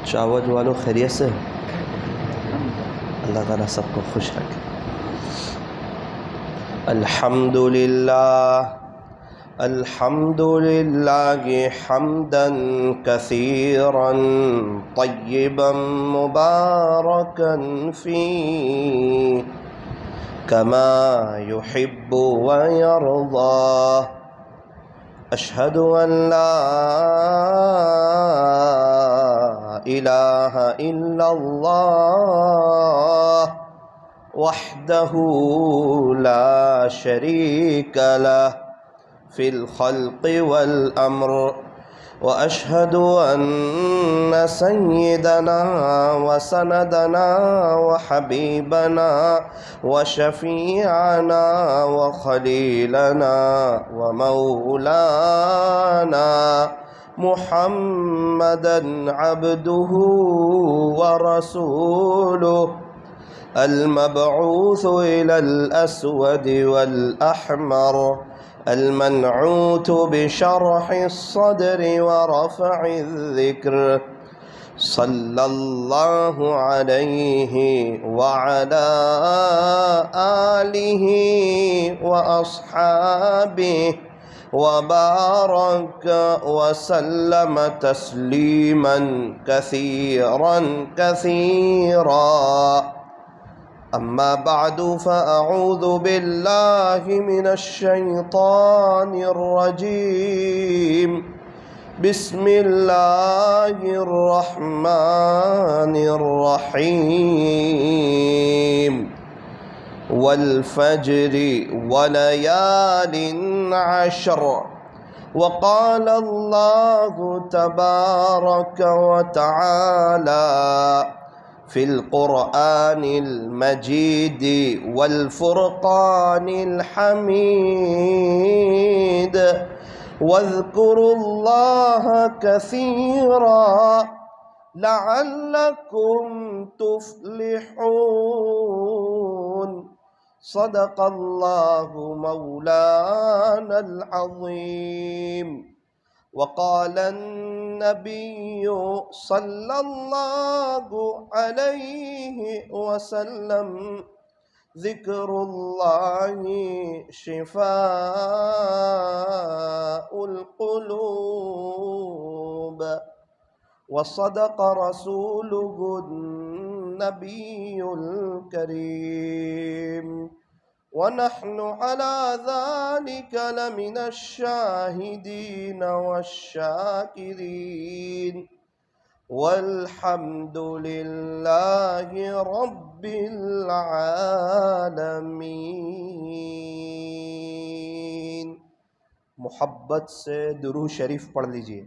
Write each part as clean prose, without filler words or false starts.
चावज वालों खैरियत से? अल्लाह ताला सबको खुश रखे। अल्हम्दुलिल्लाह अल्हम्दुलिल्लाहि हम्दन कसीरन तय्यिबन मुबारकन फी कमा युहिब्बु व यर्दा। अशहदु अन ला इलाहा इल्लल्लाह वहदहू ला शरीक लह फिल खल्क़ि वल अम्र व अशहदु अन्न सय्यदना व सनदना व हबीबना व शफीअना व खलीलना व मौलाना मुहम्मदन अब्दुहु व रसूलुहु अल-मबऊस इलल अस्वद वल अहमर अल-मनऊत बिशरहिस सद्र व रफ़इज़ ज़िक्र सल्लल्लाहु अलैहि व अला आलिहि व अस्हाबिहि व बारक व सल्लम तस्लीमन कसीरन कसीरा। अम्मा बादु फ़अऊज़ु बिल्लाहि मिनश शैतानिर रजीम। बिस्मिल्लाहिर रहमानिर रहीम। वल फ़ज्रि व लयालिन अश्र। वक़ाल अल्लाहु तबारक व तआला फ़िल क़ुरआनिल मजीद वल फ़ुरक़ानिल हमीद। वज़्कुरुल्लाह कसीरा लअल्लकुम तुफ़्लिहून। सदक़ल्लाहु मौलानल अज़ीम। वक़ाल अन्नबिय्यु सल्लल्लाहु अलैहि वसल्लम ज़िक्रुल्लाहि शिफ़ाउल क़ुलूब व सदक़ रसूलुहुन नबियुल करीम व नहनु अला ज़ालिका लमिनश शाहिदीन वश्शाकिरीन वल्हम्दुलिल्लाहि रब्बिल आलमीन। मोहब्बत से दुरूद शरीफ पढ़ लीजिए।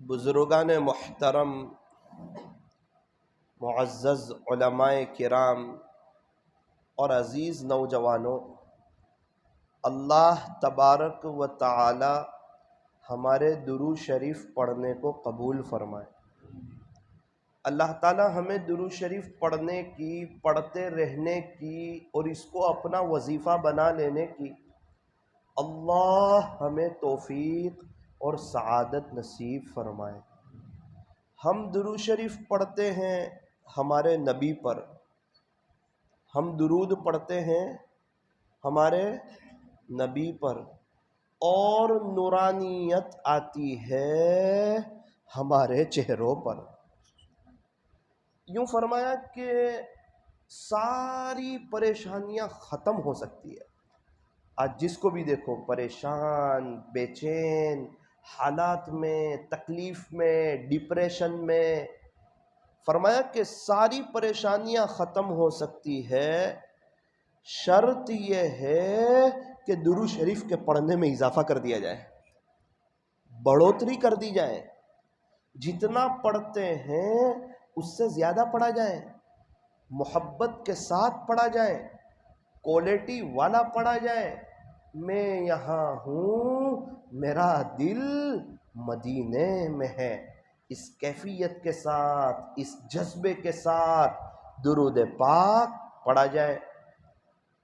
बुज़ुर्गान मुहतरम, मुअज़्ज़ज़ उलमाए किराम और अज़ीज़ नौजवानों, अल्लाह तबारक व तआला हमारे दुरूद शरीफ पढ़ने को कबूल फरमाए। अल्लाह ताला हमें दुरूद शरीफ पढ़ने की, पढ़ते रहने की और इसको अपना वजीफ़ा बना लेने की अल्लाह हमें तौफीक और सआदत नसीब फरमाए। हम दुरूद शरीफ पढ़ते हैं हमारे नबी पर, हम दुरूद पढ़ते हैं हमारे नबी पर और नूरानियत आती है हमारे चेहरों पर। यूँ फरमाया कि सारी परेशानियां ख़त्म हो सकती है। आज जिसको भी देखो परेशान, बेचैन हालात में, तकलीफ़ में, डिप्रेशन में, फरमाया कि सारी परेशानियां ख़त्म हो सकती है, शर्त यह है कि दुरूद शरीफ के पढ़ने में इजाफ़ा कर दिया जाए, बढ़ोतरी कर दी जाए। जितना पढ़ते हैं उससे ज़्यादा पढ़ा जाए, मोहब्बत के साथ पढ़ा जाए, क्वालिटी वाला पढ़ा जाए। मैं यहाँ हूँ, मेरा दिल मदीने में है, इस कैफियत के साथ, इस जज्बे के साथ दुरूद पाक पढ़ा जाए।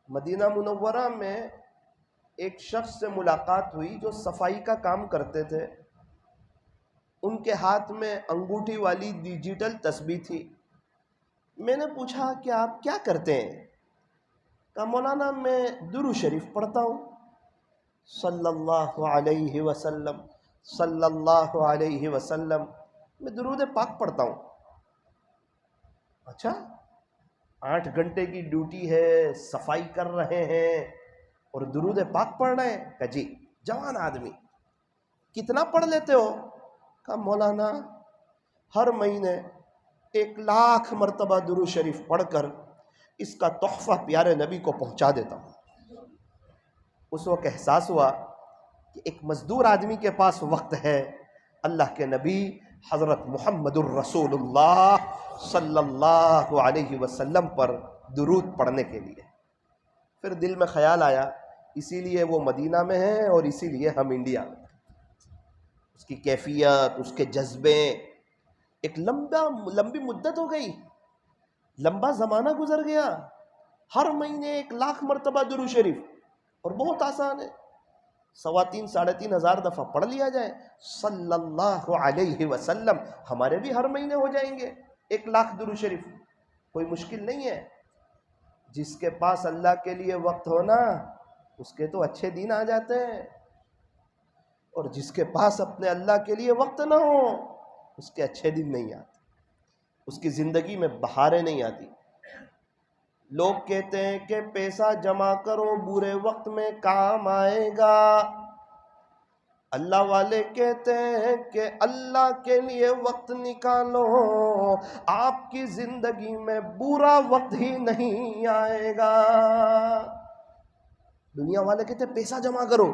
मदीना मुनव्वरा में एक शख्स से मुलाकात हुई जो सफाई का काम करते थे। उनके हाथ में अंगूठी वाली डिजिटल तस्बीह थी। मैंने पूछा कि आप क्या करते हैं? कहा मौलाना मैं दुरूद शरीफ पढ़ता हूँ, सल्लल्लाहु अलैहि वसल्लम सल्लल्लाहु अलैहि वसल्लम। मैं दुरूद पाक पढ़ता हूँ। अच्छा, 8 घंटे की ड्यूटी है, सफाई कर रहे हैं और दुरूद पाक पढ़ रहे हैं? कहा जी। जवान आदमी, कितना पढ़ लेते हो? कहा मौलाना हर महीने 1 लाख मरतबा दुरूद शरीफ पढ़कर इसका तोहफा प्यारे नबी को पहुंचा देता हूँ। उस वक्त एहसास हुआ कि एक मजदूर आदमी के पास वक्त है अल्लाह के नबी हज़रत मुहम्मदुर रसूलुल्लाह सल्लल्लाहु अलैहि वसल्लम पर दुरूद पढ़ने के लिए। फिर दिल में ख्याल आया, इसीलिए वो मदीना में है और इसीलिए हम इंडिया में। उसकी कैफियत, उसके जज्बे, एक लंबी मुद्दत हो गई, लंबा ज़माना गुजर गया। हर महीने 1 लाख मरतबा दुरूद शरीफ, और बहुत आसान है, 3,500 साढ़े 3,000 दफ़ा पढ़ लिया जाए सल्लल्लाहु अलैहि वसल्लम। हमारे भी हर महीने हो जाएंगे 1 लाख दुरूद शरीफ, कोई मुश्किल नहीं है। जिसके पास अल्लाह के लिए वक्त हो ना, उसके तो अच्छे दिन आ जाते हैं, और जिसके पास अपने अल्लाह के लिए वक्त ना हो उसके अच्छे दिन नहीं आते, उसकी ज़िंदगी में बहारें नहीं आती। लोग कहते हैं कि पैसा जमा करो बुरे वक्त में काम आएगा। अल्लाह वाले कहते हैं कि अल्लाह के लिए वक्त निकालो, आपकी जिंदगी में बुरा वक्त ही नहीं आएगा। दुनिया वाले कहते हैं पैसा जमा करो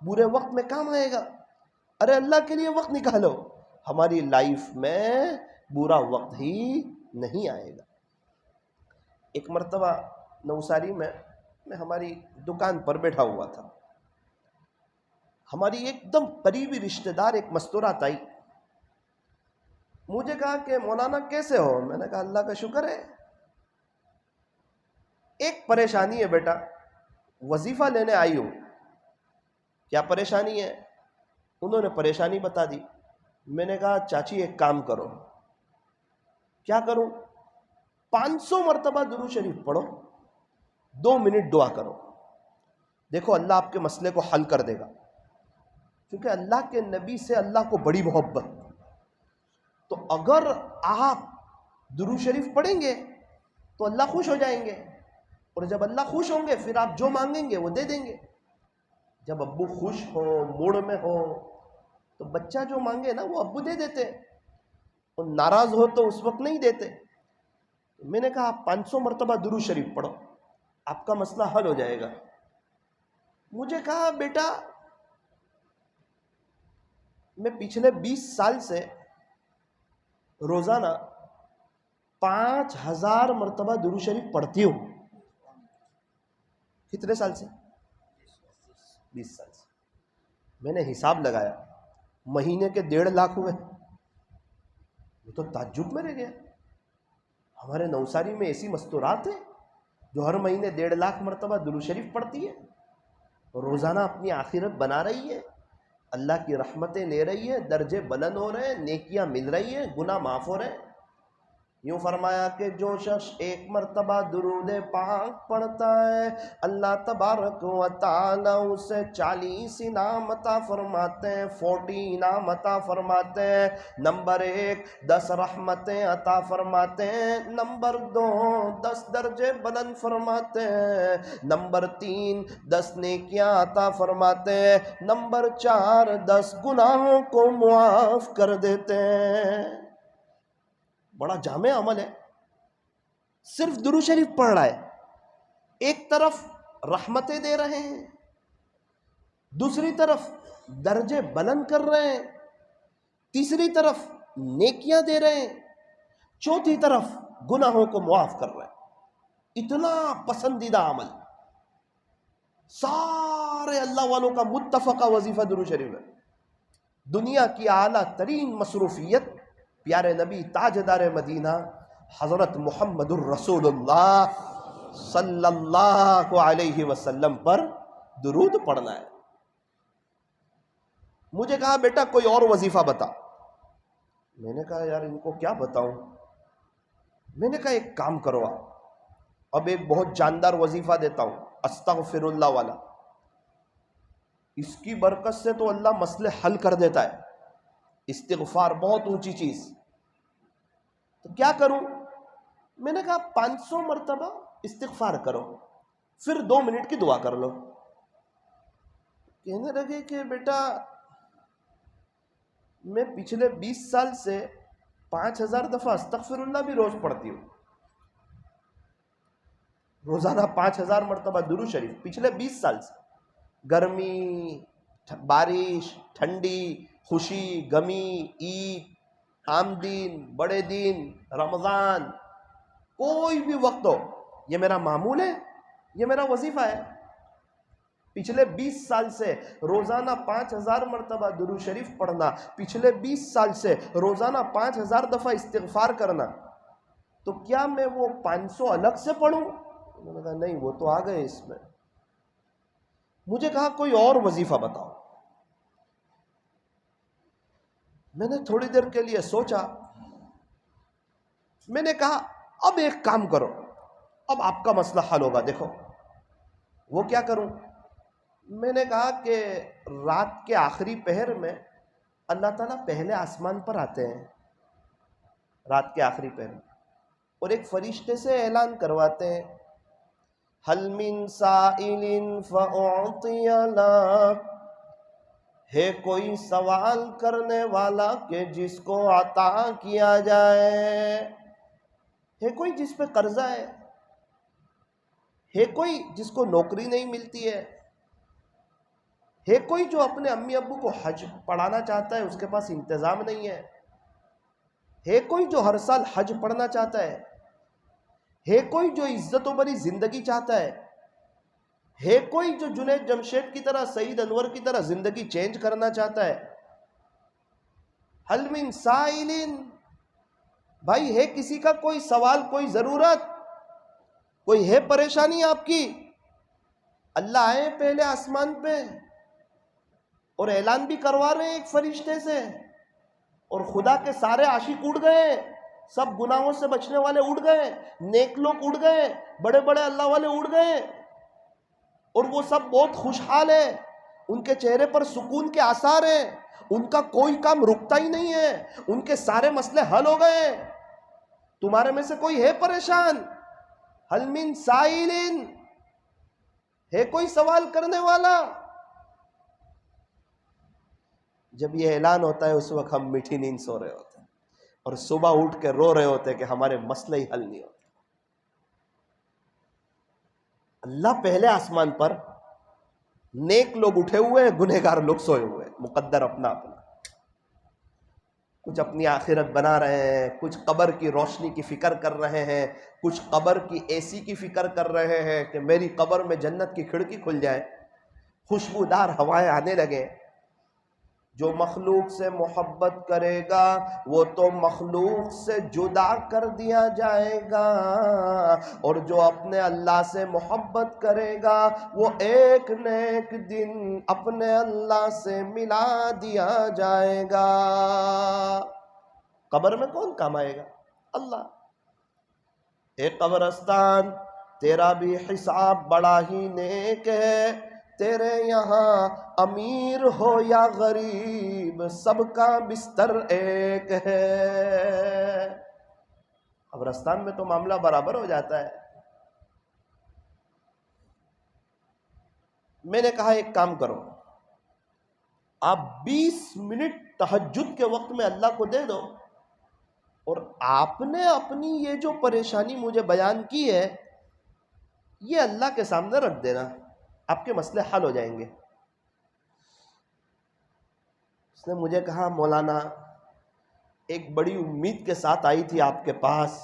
बुरे वक्त में काम आएगा। अरे अल्लाह के लिए वक्त निकालो, हमारी लाइफ में बुरा वक्त ही नहीं आएगा। एक मर्तबा नवसारी में मैं हमारी दुकान पर बैठा हुआ था। हमारी एकदम करीबी रिश्तेदार एक मस्तूरात आई, मुझे कहा कि मौलाना कैसे हो? मैंने कहा अल्लाह का शुक्र है। एक परेशानी है बेटा, वजीफा लेने आई हूँ। क्या परेशानी है? उन्होंने परेशानी बता दी। मैंने कहा चाची एक काम करो। क्या करूं? 500 मरतबा दुरूद शरीफ पढ़ो, 2 मिनट दुआ करो, देखो अल्लाह आपके मसले को हल कर देगा। क्योंकि अल्लाह के नबी से अल्लाह को बड़ी मोहब्बत। तो अगर आप दुरूद शरीफ पढ़ेंगे तो अल्लाह खुश हो जाएंगे, और जब अल्लाह खुश होंगे फिर आप जो मांगेंगे वो दे देंगे। जब अब्बू खुश हो, मूड में हो, तो बच्चा जो मांगे ना वो अब्बू दे देते, और नाराज हो तो उस वक्त नहीं देते। मैंने कहा 500 मरतबा दुरूद शरीफ पढ़ो, आपका मसला हल हो जाएगा। मुझे कहा बेटा मैं पिछले 20 साल से रोजाना 5,000 मरतबा दुरूद शरीफ पढ़ती हूं। कितने साल से? 20 साल से। मैंने हिसाब लगाया, महीने के 1.5 लाख हुए। मैं तो ताज्जुब में रह गया। हमारे नवसारी में ऐसी मस्तूरात है जो हर महीने 1.5 लाख मरतबा दुरूद शरीफ पढ़ती है, रोज़ाना अपनी आखिरत बना रही है, अल्लाह की रहमतें ले रही है, दर्जे बुलंद हो रहे हैं, नेकियां मिल रही है, गुनाह माफ़ हो रहे हैं। यूँ फरमाया कि जो शख्स 1 मरतबा दुरूद पाक पढ़ता है, अल्लाह तबारक व तआला उसे 40 इनाम अता फरमाते हैं, 40 इनाम अता फरमाते हैं। नंबर 1 10 रहमतें अता फरमाते हैं, नंबर 2 10 दर्जे बुलंद फरमाते हैं, नंबर 3 10 नेकियां अता फरमाते हैं, नंबर 4 10 गुनाहों को मुआफ़ कर देते हैं। बड़ा जामे अमल है। सिर्फ दुरूद शरीफ पढ़ रहा है, एक तरफ रहमतें दे रहे हैं, दूसरी तरफ दर्जे बुलंद कर रहे हैं, तीसरी तरफ नेकियां दे रहे हैं, चौथी तरफ गुनाहों को मुआफ कर रहे हैं। इतना पसंदीदा अमल, सारे अल्लाह वालों का मुत्तफका वजीफा दुरूद शरीफ है। दुनिया की आला तरीन मसरूफियत प्यारे नबी ताजदार मदीना हज़रत मुहम्मदुर रसूलुल्लाह सल्लल्लाहु अलैहि वसल्लम पर दुरूद पढ़ना है। मुझे कहा बेटा कोई और वजीफा बता। मैंने कहा यार इनको क्या बताऊं। मैंने कहा एक काम करो आप, अब एक बहुत जानदार वजीफा देता हूं, अस्तगफिरुल्लाह वाला। इसकी बरकत से तो अल्लाह मसले हल कर देता है। इस्तिगफार बहुत ऊंची चीज, तो क्या करूं। मैंने कहा 500 मरतबा इस्तिगफार करो, फिर 2 मिनट की दुआ कर लो। कहने लगे कि बेटा मैं पिछले 20 साल से 5000 दफा अस्तगफिरुल्लाह भी रोज पढ़ती हूँ, रोजाना 5000 मरतबा दुरूद शरीफ पिछले 20 साल से। गर्मी, बारिश, ठंडी, खुशी, गमी, ईद, आमदीन, बड़े दिन, रमजान, कोई भी वक्त हो, ये मेरा मामूल है, ये मेरा वजीफा है। पिछले 20 साल से रोजाना 5000 मरतबा दुरूद शरीफ पढ़ना, पिछले 20 साल से रोजाना 5000 दफा इस्तिगफार करना। तो क्या मैं वो 500 अलग से पढ़ूं? उन्होंने कहा नहीं, वो तो आ गए इसमें। मुझे कहा कोई और वजीफा बताओ। मैंने थोड़ी देर के लिए सोचा। मैंने कहा अब एक काम करो, अब आपका मसला हल होगा। देखो वो क्या करूं। मैंने कहा कि रात के आखिरी पहर में अल्लाह ताला पहले आसमान पर आते हैं, रात के आखिरी पहर में, और एक फरिश्ते से ऐलान करवाते हैं, हल मिन साइलिन फउतिया लक, है कोई सवाल करने वाला कि जिसको अता किया जाए। है कोई जिस पे कर्जा है कोई जिसको नौकरी नहीं मिलती है कोई जो अपने अम्मी अब्बू को हज पढ़ाना चाहता है, उसके पास इंतजाम नहीं है कोई जो हर साल हज पढ़ना चाहता है कोई जो इज्जतों भरी जिंदगी चाहता है कोई जो जुनैद जमशेद की तरह, सईद अनवर की तरह जिंदगी चेंज करना चाहता है। हल मिन साइलिन, भाई है किसी का कोई सवाल, कोई जरूरत, कोई है परेशानी आपकी? अल्लाह आए पहले आसमान पे और ऐलान भी करवा रहे हैं एक फरिश्ते से, और खुदा के सारे आशिक उड़ गए, सब गुनाहों से बचने वाले उड़ गए, नेक लोग उड़ गए, बड़े बड़े अल्लाह वाले उड़ गए, और वो सब बहुत खुशहाल है, उनके चेहरे पर सुकून के आसार हैं, उनका कोई काम रुकता ही नहीं है, उनके सारे मसले हल हो गए। तुम्हारे में से कोई है परेशान? हल मिन साइलिन, है कोई सवाल करने वाला? जब ये ऐलान होता है उस वक्त हम मीठी नींद सो रहे होते हैं और सुबह उठ के रो रहे होते हैं कि हमारे मसले ही हल नहीं होते। अल्लाह पहले आसमान पर, नेक लोग उठे हुए हैं, गुनहगार लोग सोए हुए हैं, मुकद्दर अपना अपना। कुछ अपनी आखिरत बना रहे हैं, कुछ कब्र की रोशनी की फिक्र कर रहे हैं, कुछ कब्र की एसी की फिक्र कर रहे हैं कि मेरी कब्र में जन्नत की खिड़की खुल जाए, खुशबूदार हवाएं आने लगे। जो मखलूक से मोहब्बत करेगा वो तो मखलूक से जुदा कर दिया जाएगा, और जो अपने अल्लाह से मोहब्बत करेगा वो एक न एक दिन अपने अल्लाह से मिला दिया जाएगा। कब्र में कौन काम आएगा? अल्लाह। एक कब्रस्तान, तेरा भी हिसाब बड़ा ही नेक है, तेरे यहाँ अमीर हो या गरीब सबका बिस्तर एक है। कब्रिस्तान में तो मामला बराबर हो जाता है। मैंने कहा एक काम करो, आप 20 मिनट तहज्जुद के वक्त में अल्लाह को दे दो, और आपने अपनी ये जो परेशानी मुझे बयान की है ये अल्लाह के सामने रख देना, आपके मसले हल हो जाएंगे। उसने मुझे कहा मौलाना एक बड़ी उम्मीद के साथ आई थी आपके पास,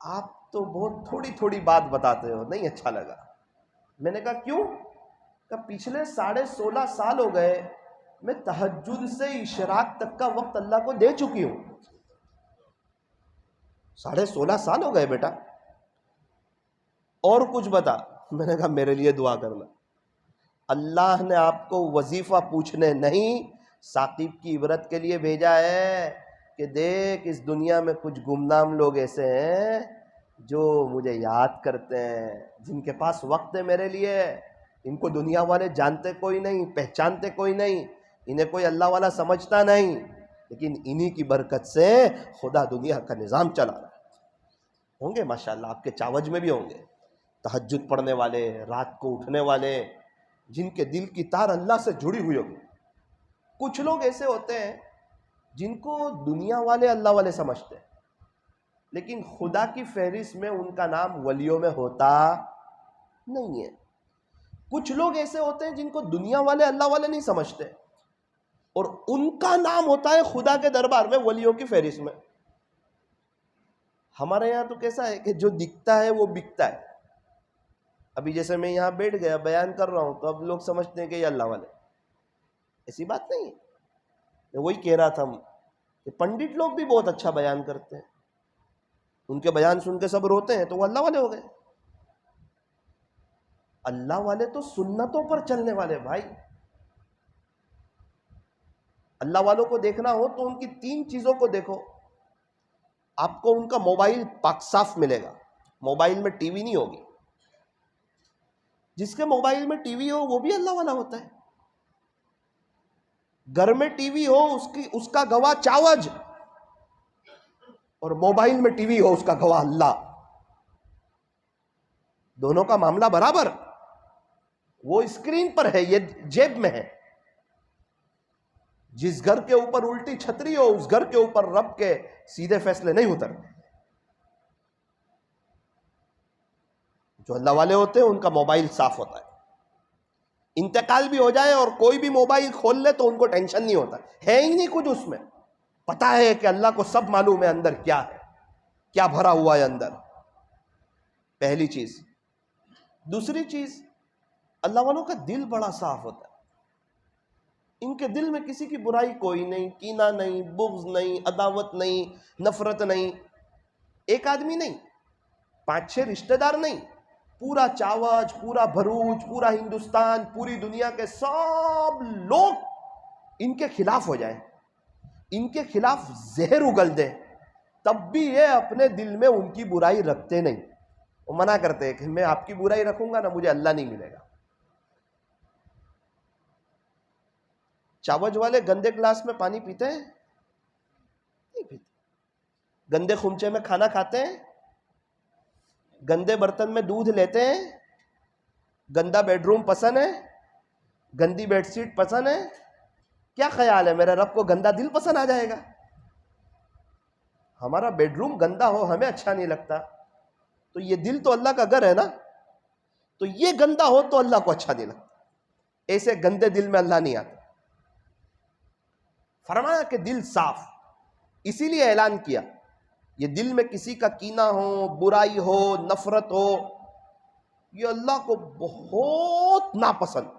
आप तो बहुत थोड़ी थोड़ी बात बताते हो, नहीं अच्छा लगा। मैंने कहा क्यों? कहा पिछले 16.5 साल हो गए मैं तहज्जुद से इशराक तक का वक्त अल्लाह को दे चुकी हूं। 16.5 साल हो गए बेटा। और कुछ बता। मैंने कहा मेरे लिए दुआ करना। अल्लाह ने आपको वजीफा पूछने नहीं, साकिब की इबरत के लिए भेजा है कि देख इस दुनिया में कुछ गुमनाम लोग ऐसे हैं जो मुझे याद करते हैं, जिनके पास वक्त है मेरे लिए। इनको दुनिया वाले जानते कोई नहीं, पहचानते कोई नहीं, इन्हें कोई अल्लाह वाला समझता नहीं, लेकिन इन्हीं की बरकत से खुदा दुनिया का निज़ाम चला रहा है। होंगे माशाल्लाह, आपके चावज में भी होंगे तहज्जुद पढ़ने वाले, रात को उठने वाले, जिनके दिल की तार अल्लाह से जुड़ी हुई होगी। कुछ लोग ऐसे होते हैं जिनको दुनिया वाले अल्लाह वाले समझते हैं, लेकिन खुदा की फहरिस्त में उनका नाम वलियों में होता नहीं है। कुछ लोग ऐसे होते हैं जिनको दुनिया वाले अल्लाह वाले नहीं समझते, और उनका नाम होता है खुदा के दरबार में वलियों की फहरिस्त में। हमारे यहाँ तो कैसा है कि जो दिखता है वो बिकता है। अभी जैसे मैं यहाँ बैठ गया बयान कर रहा हूँ तो अब लोग समझते हैं कि ये अल्लाह वाले, ऐसी बात नहीं है। मैं वही कह रहा था कि पंडित लोग भी बहुत अच्छा बयान करते हैं, उनके बयान सुन के सब रोते हैं, तो वो अल्लाह वाले हो गए। अल्लाह वाले तो सुन्नतों पर चलने वाले भाई। अल्लाह वालों को देखना हो तो उनकी 3 चीजों को देखो। आपको उनका मोबाइल पाक साफ मिलेगा, मोबाइल में टीवी नहीं होगी। जिसके मोबाइल में टीवी हो वो भी अल्लाह वाला होता है। घर में टीवी हो उसका गवाह चावज, और मोबाइल में टीवी हो उसका गवाह अल्लाह। दोनों का मामला बराबर। वो स्क्रीन पर है, ये जेब में है। जिस घर के ऊपर उल्टी छतरी हो उस घर के ऊपर रब के सीधे फैसले नहीं उतरते। जो अल्लाह वाले होते हैं उनका मोबाइल साफ होता है। इंतकाल भी हो जाए और कोई भी मोबाइल खोल ले तो उनको टेंशन नहीं होता, है ही नहीं कुछ उसमें। पता है कि अल्लाह को सब मालूम है अंदर क्या है, क्या भरा हुआ है अंदर। पहली चीज। दूसरी चीज, अल्लाह वालों का दिल बड़ा साफ होता है। इनके दिल में किसी की बुराई कोई नहीं, कीना नहीं, बुग़्ज़ नहीं, अदावत नहीं, नफरत नहीं। एक आदमी नहीं, 5-6 रिश्तेदार नहीं, पूरा चावज, पूरा भरूच, पूरा हिंदुस्तान, पूरी दुनिया के सब लोग इनके खिलाफ हो जाए, इनके खिलाफ जहर उगल दे, तब भी ये अपने दिल में उनकी बुराई रखते नहीं। वो मना करते हैं कि मैं आपकी बुराई रखूंगा ना मुझे अल्लाह नहीं मिलेगा। चावज वाले गंदे ग्लास में पानी पीते हैं? नहीं पीते। गंदे खुमचे में खाना खाते हैं? गंदे बर्तन में दूध लेते हैं? गंदा बेडरूम पसंद है? गंदी बेडशीट पसंद है? क्या ख्याल है मेरे रब को गंदा दिल पसंद आ जाएगा? हमारा बेडरूम गंदा हो हमें अच्छा नहीं लगता, तो ये दिल तो अल्लाह का घर है ना, तो ये गंदा हो तो अल्लाह को अच्छा नहीं लगता। ऐसे गंदे दिल में अल्लाह नहीं आता। फरमाया कि दिल साफ, इसीलिए ऐलान किया ये दिल में किसी का कीना हो, बुराई हो, नफरत हो, ये अल्लाह को बहुत नापसंद।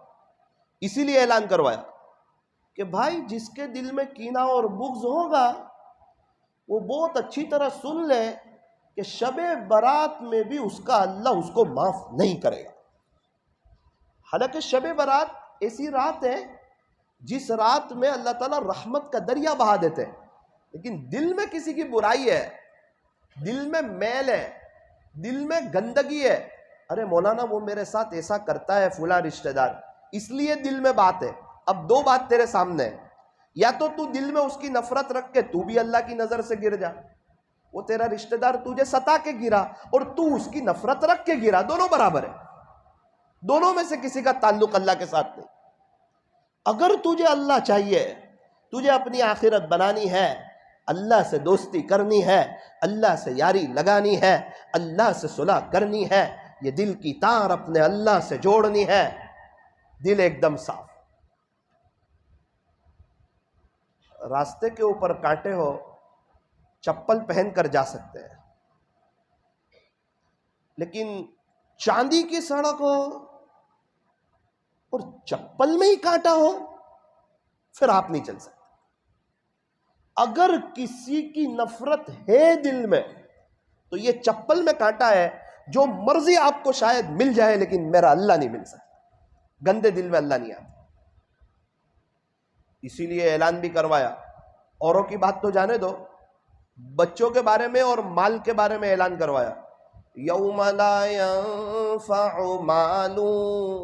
इसीलिए ऐलान करवाया कि भाई जिसके दिल में कीना और बुग़्ज़ होगा वो बहुत अच्छी तरह सुन ले कि शबे बारात में भी उसका अल्लाह उसको माफ नहीं करेगा। हालांकि शबे बारात ऐसी रात है जिस रात में अल्लाह ताला रहमत का दरिया बहा देते हैं, लेकिन दिल में किसी की बुराई है, दिल में मैल है, दिल में गंदगी है, अरे मौलाना वो मेरे साथ ऐसा करता है फुला रिश्तेदार, इसलिए दिल में बात है। अब 2 बात तेरे सामने है, या तो तू दिल में उसकी नफरत रख के तू भी अल्लाह की नजर से गिर जा, वो तेरा रिश्तेदार तुझे सता के गिरा और तू उसकी नफरत रख के गिरा, दोनों बराबर है। दोनों में से किसी का ताल्लुक अल्लाह के साथ नहीं। अगर तुझे अल्लाह चाहिए, तुझे अपनी आखिरत बनानी है, अल्लाह से दोस्ती करनी है, अल्लाह से यारी लगानी है, अल्लाह से सुलह करनी है, ये दिल की तार अपने अल्लाह से जोड़नी है, दिल एकदम साफ। रास्ते के ऊपर कांटे हो, चप्पल पहन कर जा सकते हैं, लेकिन चांदी की सड़क हो और चप्पल में ही कांटा हो, फिर आप नहीं चल सकते। अगर किसी की नफरत है दिल में तो ये चप्पल में कांटा है, जो मर्जी आपको शायद मिल जाए, लेकिन मेरा अल्लाह नहीं मिल सकता। गंदे दिल में अल्लाह नहीं आता। इसीलिए ऐलान भी करवाया। औरों की बात तो जाने दो, बच्चों के बारे में और माल के बारे में ऐलान करवाया। यौम ला यंफउ मालू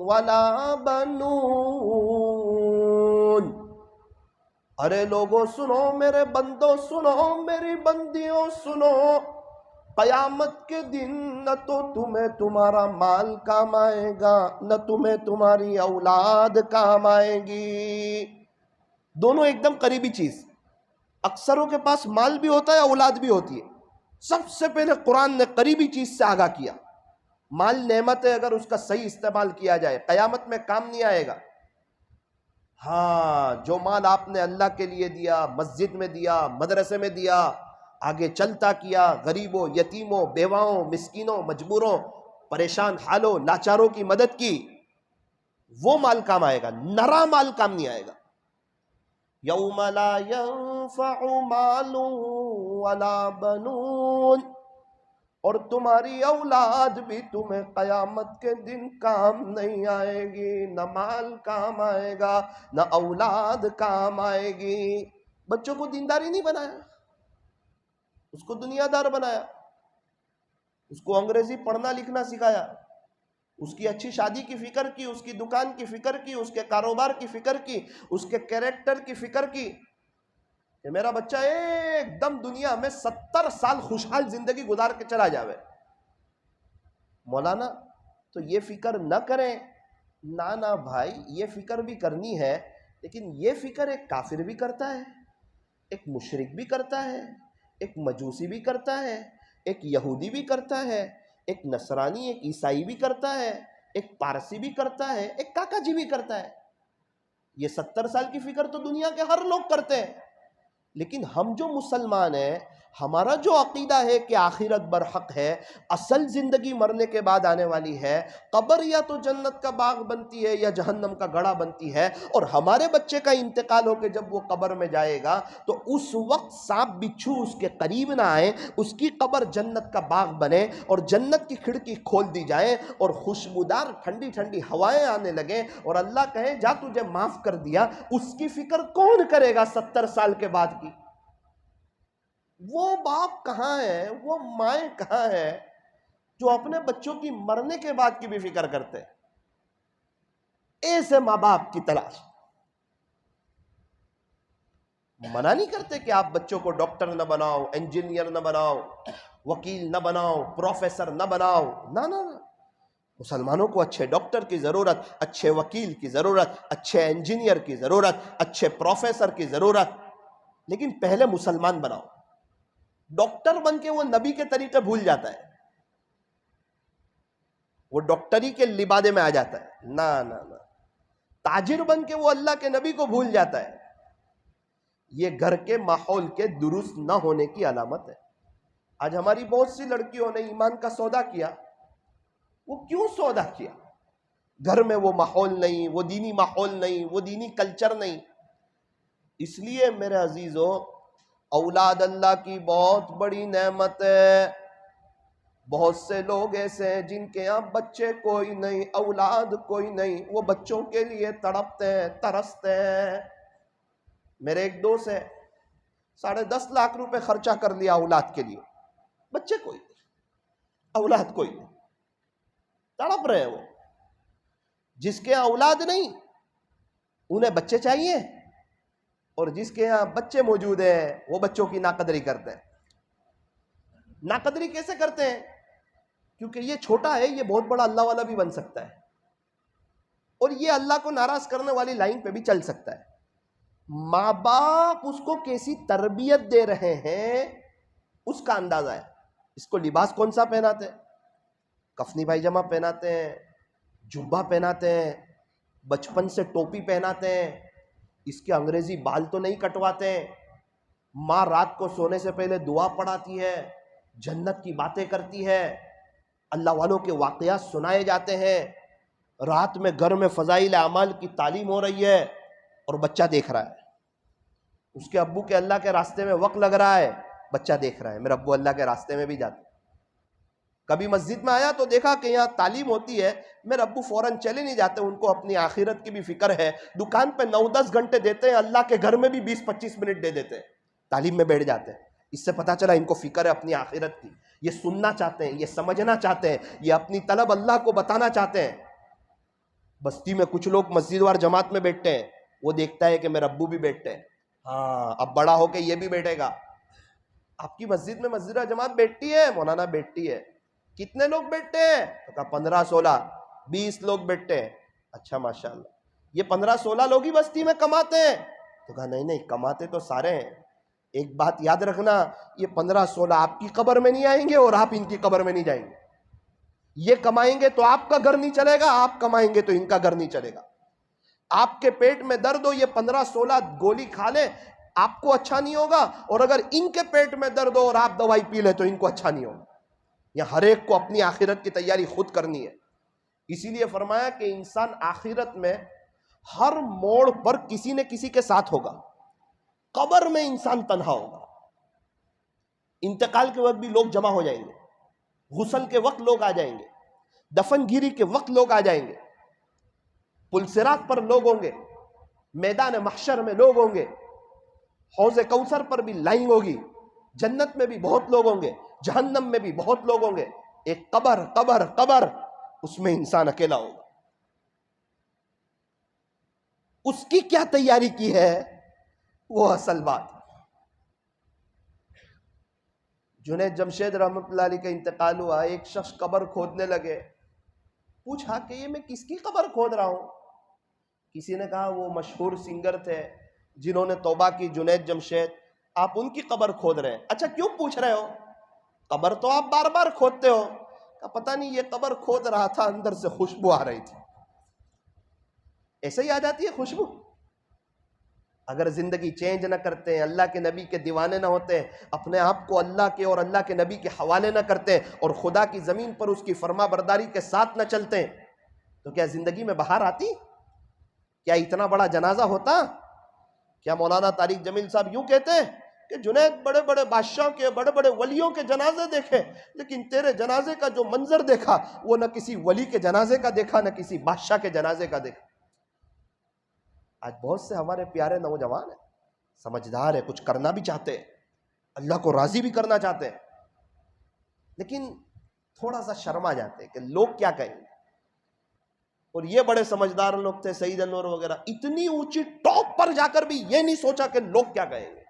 वला बनून। अरे लोगों सुनो, मेरे बंदों सुनो, मेरी बंदियों सुनो, कयामत के दिन न तो तुम्हें तुम्हारा माल काम आएगा, न तुम्हें तुम्हारी औलाद काम आएगी। दोनों एकदम करीबी चीज। अक्सरों के पास माल भी होता है, औलाद भी होती है। सबसे पहले कुरान ने करीबी चीज से आगाह किया। माल नेमत है, अगर उसका सही इस्तेमाल किया जाए कयामत में काम नहीं आएगा। हाँ, जो माल आपने अल्लाह के लिए दिया, मस्जिद में दिया, मदरसे में दिया, आगे चलता किया, गरीबों, यतीमों, बेवाओं, मिस्कीनों, मजबूरों, परेशान हालों, लाचारों की मदद की, वो माल काम आएगा। नरा माल काम नहीं आएगा। यौम ला यंफउ मालू वला बनून। और तुम्हारी औलाद भी तुम्हें कयामत के दिन काम नहीं आएगी। न माल काम आएगा, न औलाद काम आएगी। बच्चों को दीनदारी नहीं बनाया, उसको दुनियादार बनाया, उसको अंग्रेजी पढ़ना लिखना सिखाया, उसकी अच्छी शादी की फिक्र की, उसकी दुकान की फिक्र की, उसके कारोबार की फिक्र की, उसके कैरेक्टर की फिक्र की कि मेरा बच्चा एकदम दुनिया में 70 साल खुशहाल जिंदगी गुजार के चला जावे। मौलाना तो ये फिक्र न करें। ना ना भाई, ये फिक्र भी करनी है, लेकिन ये फिक्र एक काफिर भी करता है, एक मुशरिक भी करता है, एक मजूसी भी करता है, एक यहूदी भी करता है, एक नसरानी, एक ईसाई भी करता है, एक पारसी भी करता है, एक काकाजी भी करता है। ये 70 साल की फिक्र तो दुनिया के हर लोग करते हैं। लेकिन हम जो मुसलमान हैं, हमारा जो अकीदा है कि आखिरत बरहक है, असल जिंदगी मरने के बाद आने वाली है, कब्र या तो जन्नत का बाग बनती है या जहन्नम का गड़ा बनती है, और हमारे बच्चे का इंतकाल होकर जब वो कब्र में जाएगा तो उस वक्त सांप बिच्छू उसके करीब ना आए, उसकी कब्र जन्नत का बाग बने और जन्नत की खिड़की खोल दी जाए और खुशबूदार ठंडी ठंडी हवाएं आने लगे और अल्लाह कहे जा तुझे माफ कर दिया। उसकी फिक्र कौन करेगा 70 साल के बाद की? वो बाप कहाँ है, वो माएँ कहाँ है जो अपने बच्चों की मरने के बाद की भी फिक्र करते हैं? ऐसे माँ बाप की तलाश। मना नहीं करते कि आप बच्चों को डॉक्टर न बनाओ, इंजीनियर न बनाओ, वकील न बनाओ, प्रोफेसर न बनाओ। ना ना ना, मुसलमानों को अच्छे डॉक्टर की जरूरत, अच्छे वकील की जरूरत, अच्छे इंजीनियर की जरूरत, अच्छे प्रोफेसर की जरूरत, लेकिन पहले मुसलमान बनाओ। डॉक्टर बन के वो नबी के तरीके भूल जाता है, वो डॉक्टरी के लिबादे में आ जाता है। ना ना ना, ताजिर बन के वो अल्लाह के नबी को भूल जाता है। ये घर के माहौल के दुरुस्त न होने की अलामत है। आज हमारी बहुत सी लड़कियों ने ईमान का सौदा किया। वो क्यों सौदा किया? घर में वो माहौल नहीं, वो दीनी माहौल नहीं, वो दीनी कल्चर नहीं। इसलिए मेरे अजीजों, औलाद अल्लाह की बहुत बड़ी नेमत है। बहुत से लोग ऐसे हैं जिनके यहाँ बच्चे कोई नहीं, औलाद कोई नहीं, वो बच्चों के लिए तड़पते हैं, तरसते हैं। मेरे एक दोस्त है, 10.5 लाख रुपए खर्चा कर लिया औलाद के लिए, बच्चे कोई नहीं, औलाद कोई नहीं, तड़प रहे हैं वो। जिसके यहाँ औलाद नहीं उन्हें बच्चे चाहिए, और जिसके यहाँ बच्चे मौजूद हैं वो बच्चों की नाकदरी करते हैं। नाकदरी कैसे करते हैं? क्योंकि ये छोटा है, ये बहुत बड़ा अल्लाह वाला भी बन सकता है, और ये अल्लाह को नाराज करने वाली लाइन पे भी चल सकता है। माँ बाप उसको कैसी तरबियत दे रहे हैं उसका अंदाजा है। इसको लिबास कौन सा पहनाते हैं? कफनी पायजामा पहनाते हैं, जुब्बा पहनाते हैं, बचपन से टोपी पहनाते हैं, इसके अंग्रेजी बाल तो नहीं कटवाते हैं। माँ रात को सोने से पहले दुआ पढ़ाती है, जन्नत की बातें करती है, अल्लाह वालों के वाक़यात सुनाए जाते हैं। रात में घर में फ़ज़ाइल अमाल की तालीम हो रही है और बच्चा देख रहा है। उसके अब्बू के अल्लाह के रास्ते में वक्त लग रहा है, बच्चा देख रहा है मेरा अब्बू अल्लाह के रास्ते में भी जाते। कभी मस्जिद में आया तो देखा कि यहाँ तालीम होती है, मेरे अब्बू फौरन चले नहीं जाते, उनको अपनी आखिरत की भी फिक्र है। दुकान पे 9-10 घंटे देते हैं, अल्लाह के घर में भी 20-25 मिनट दे देते हैं, तालीम में बैठ जाते हैं। इससे पता चला इनको फिक्र है अपनी आखिरत की, ये सुनना चाहते हैं, ये समझना चाहते हैं, ये अपनी तलब अल्लाह को बताना चाहते हैं। बस्ती में कुछ लोग मस्जिद वार जमात में बैठते हैं, वो देखता है कि मेरे अब्बू भी बैठते हैं, हाँ अब बड़ा होके ये भी बैठेगा। आपकी मस्जिद में मस्जिद जमात बैठती है, मौलाना बैठती है, कितने लोग बैठते हैं? तो कहा 15-16-20 लोग बैठते हैं। अच्छा माशाल्लाह, ये 15-16 लोग ही बस्ती में कमाते हैं? तो कहा नहीं नहीं, कमाते तो सारे हैं। एक बात याद रखना, ये 15-16 आपकी कब्र में नहीं आएंगे और आप इनकी कब्र में नहीं जाएंगे। ये कमाएंगे तो आपका घर नहीं चलेगा, आप कमाएंगे तो इनका घर नहीं चलेगा। आपके पेट में दर्द हो, ये 15-16 गोली खा ले, आपको अच्छा नहीं होगा, और अगर इनके पेट में दर्द हो और आप दवाई पी ले तो इनको अच्छा नहीं होगा। या हर एक को अपनी आखिरत की तैयारी खुद करनी है। इसीलिए फरमाया कि इंसान आखिरत में हर मोड़ पर किसी न किसी के साथ होगा। कब्र में इंसान तन्हा होगा, इंतकाल के वक्त भी लोग जमा हो जाएंगे, गुस्ल के वक्त लोग आ जाएंगे, दफनगिरी के वक्त लोग आ जाएंगे, पुलसिरात पर लोग होंगे, मैदान महशर में लोग होंगे, हौज़े कौसर पर भी लाइन होगी, जन्नत में भी बहुत लोग होंगे, जहन्नम में भी बहुत लोग होंगे। एक कब्र कब्र कब्र, उसमें इंसान अकेला होगा। उसकी क्या तैयारी की है, वो असल बात। जुनैद जमशेद रहमतुल्लाह अलैह का इंतकाल हुआ, एक शख्स कब्र खोदने लगे, पूछा कि ये मैं किसकी कब्र खोद रहा हूं? किसी ने कहा वो मशहूर सिंगर थे जिन्होंने तौबा की, जुनैद जमशेद, आप उनकी कब्र खोद रहे हैं। अच्छा क्यों पूछ रहे हो, कब्र तो आप बार बार खोदते हो। पता नहीं, ये कब्र खोद रहा था, अंदर से खुशबू आ रही थी। ऐसे ही आ जाती है खुशबू। अगर जिंदगी चेंज ना करते हैं, अल्लाह के नबी के दीवाने ना होते हैं, अपने आप को अल्लाह के और अल्लाह के नबी के हवाले ना करते हैं, और खुदा की जमीन पर उसकी फरमा बरदारी के साथ ना चलते हैं, तो क्या जिंदगी में बाहर आती? क्या इतना बड़ा जनाजा होता? क्या मौलाना तारिक जमील साहब यूं कहते हैं कि जुनैद बड़े बड़े बादशाह के, बड़े बड़े वलियों के जनाजे देखे, लेकिन तेरे जनाजे का जो मंजर देखा वो न किसी वली के जनाजे का देखा, न किसी बादशाह के जनाजे का देखा। आज बहुत से हमारे प्यारे नौजवान हैं, समझदार है, कुछ करना भी चाहते हैं, अल्लाह को राजी भी करना चाहते हैं, लेकिन थोड़ा सा शर्मा जाते हैं कि लोग क्या कहेंगे। और ये बड़े समझदार लोग थे, सईद अनवर वगैरह, इतनी ऊंची टॉप पर जाकर भी ये नहीं सोचा कि लोग क्या कहेंगे।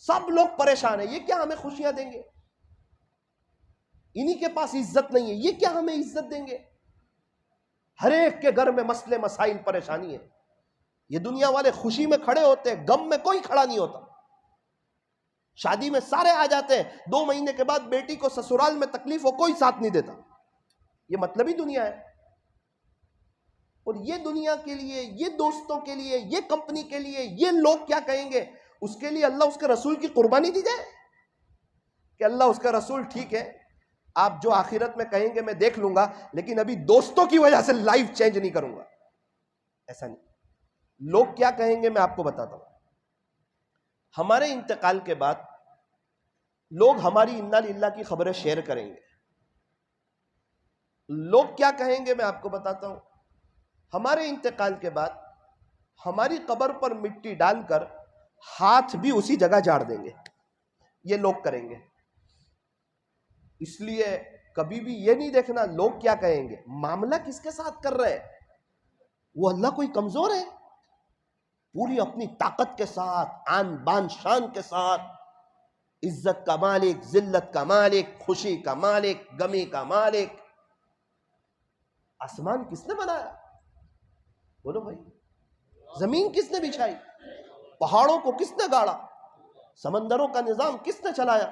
सब लोग परेशान है, ये क्या हमें खुशियां देंगे, इन्हीं के पास इज्जत नहीं है, ये क्या हमें इज्जत देंगे। हर एक के घर में मसले मसाइल परेशानी है। ये दुनिया वाले खुशी में खड़े होते हैं, गम में कोई खड़ा नहीं होता। शादी में सारे आ जाते हैं, 2 महीने के बाद बेटी को ससुराल में तकलीफ हो, कोई साथ नहीं देता। ये मतलबी दुनिया है। और ये दुनिया के लिए, ये दोस्तों के लिए, ये कंपनी के लिए, ये लोग क्या कहेंगे, उसके लिए अल्लाह उसके रसूल की कुर्बानी दी जाए कि अल्लाह उसका रसूल ठीक है, आप जो आखिरत में कहेंगे मैं देख लूंगा, लेकिन अभी दोस्तों की वजह से लाइफ चेंज नहीं करूंगा। ऐसा नहीं, लोग क्या कहेंगे मैं आपको बताता हूं। हमारे इंतकाल के बाद लोग हमारी इन्ना लिल्लाह की खबरें शेयर करेंगे। लोग क्या कहेंगे मैं आपको बताता हूं। हमारे इंतकाल के बाद हमारी कब्र पर मिट्टी डालकर हाथ भी उसी जगह झाड़ देंगे, ये लोग करेंगे। इसलिए कभी भी ये नहीं देखना लोग क्या कहेंगे, मामला किसके साथ कर रहे हैं। वो अल्लाह कोई कमजोर है? पूरी अपनी ताकत के साथ, आन बान शान के साथ, इज्जत का मालिक, जिल्लत का मालिक, खुशी का मालिक, गमी का मालिक। आसमान किसने बनाया? बोलो भाई। जमीन किसने बिछाई? पहाड़ों को किसने गाड़ा? समंदरों का निजाम किसने चलाया?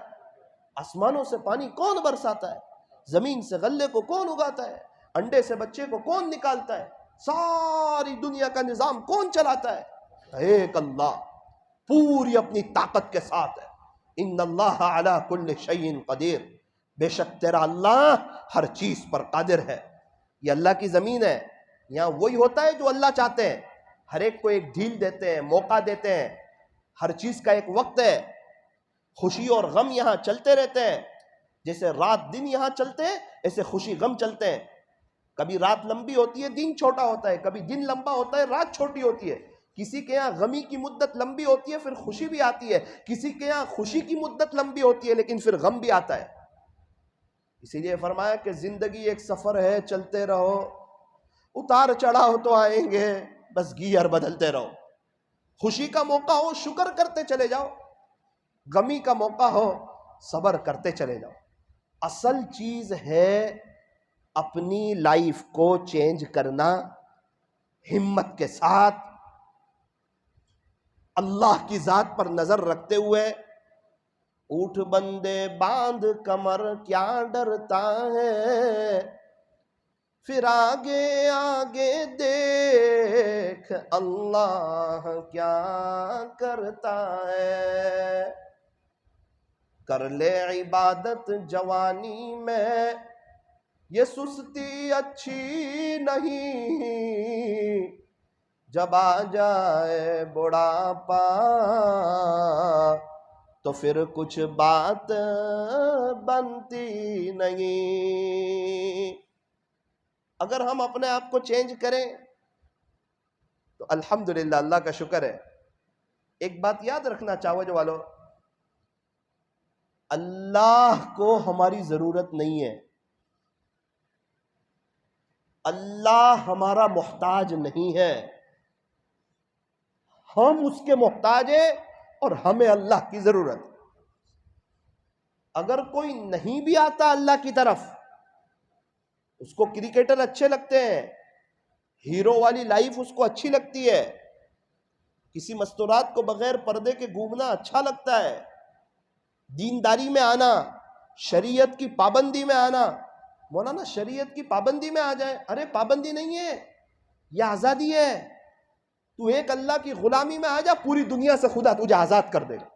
आसमानों से पानी कौन बरसाता है? जमीन से गल्ले को कौन उगाता है? अंडे से बच्चे को कौन निकालता है? सारी दुनिया का निजाम कौन चलाता है? एक अल्लाह, पूरी अपनी ताकत के साथ है। इन्नल्लाह अला कुल्लि शैइन कदीर, बेशक तेरा अल्लाह हर चीज पर कादिर है। ये अल्लाह की जमीन है, यहाँ वही होता है जो अल्लाह चाहते हैं। हर एक को एक ढील देते हैं, मौका देते हैं, हर चीज का एक वक्त है। खुशी और गम यहाँ चलते रहते हैं। जैसे रात दिन यहां चलते हैं, ऐसे खुशी गम चलते हैं। कभी रात लंबी होती है, दिन छोटा होता है, कभी दिन लंबा होता है, रात छोटी होती है। किसी के यहाँ गमी की मुद्दत लंबी होती है, फिर खुशी भी आती है। किसी के यहाँ खुशी की मुद्दत लंबी होती है, लेकिन फिर गम भी आता है। इसीलिए फरमाया कि जिंदगी एक सफर है, चलते रहो, उतार चढ़ाव तो आएंगे, बस गियर बदलते रहो। खुशी का मौका हो शुक्र करते चले जाओ, गमी का मौका हो सबर करते चले जाओ। असल चीज है अपनी लाइफ को चेंज करना, हिम्मत के साथ, अल्लाह की जात पर नजर रखते हुए। उठ बंदे बांध कमर, क्या डरता है, फिर आगे आगे देख अल्लाह क्या करता है। कर ले इबादत जवानी में, ये सुस्ती अच्छी नहीं, जब आ जाए बुढ़ापा तो फिर कुछ बात बनती नहीं। अगर हम अपने आप को चेंज करें तो अल्हम्दुलिल्लाह, अल्लाह का शुक्र है। एक बात याद रखना चाहो वालों, अल्लाह को हमारी जरूरत नहीं है, अल्लाह हमारा मोहताज नहीं है, हम उसके मोहताज है और हमें अल्लाह की जरूरत। अगर कोई नहीं भी आता अल्लाह की तरफ, उसको क्रिकेटर अच्छे लगते हैं, हीरो वाली लाइफ उसको अच्छी लगती है, किसी मस्तूरात को बगैर पर्दे के घूमना अच्छा लगता है, दीनदारी में आना, शरीयत की पाबंदी में आना। मौलाना शरीयत की पाबंदी में आ जाए, अरे पाबंदी नहीं है, यह आजादी है। तू एक अल्लाह की गुलामी में आ जा, पूरी दुनिया से खुदा तुझे आजाद कर देगा।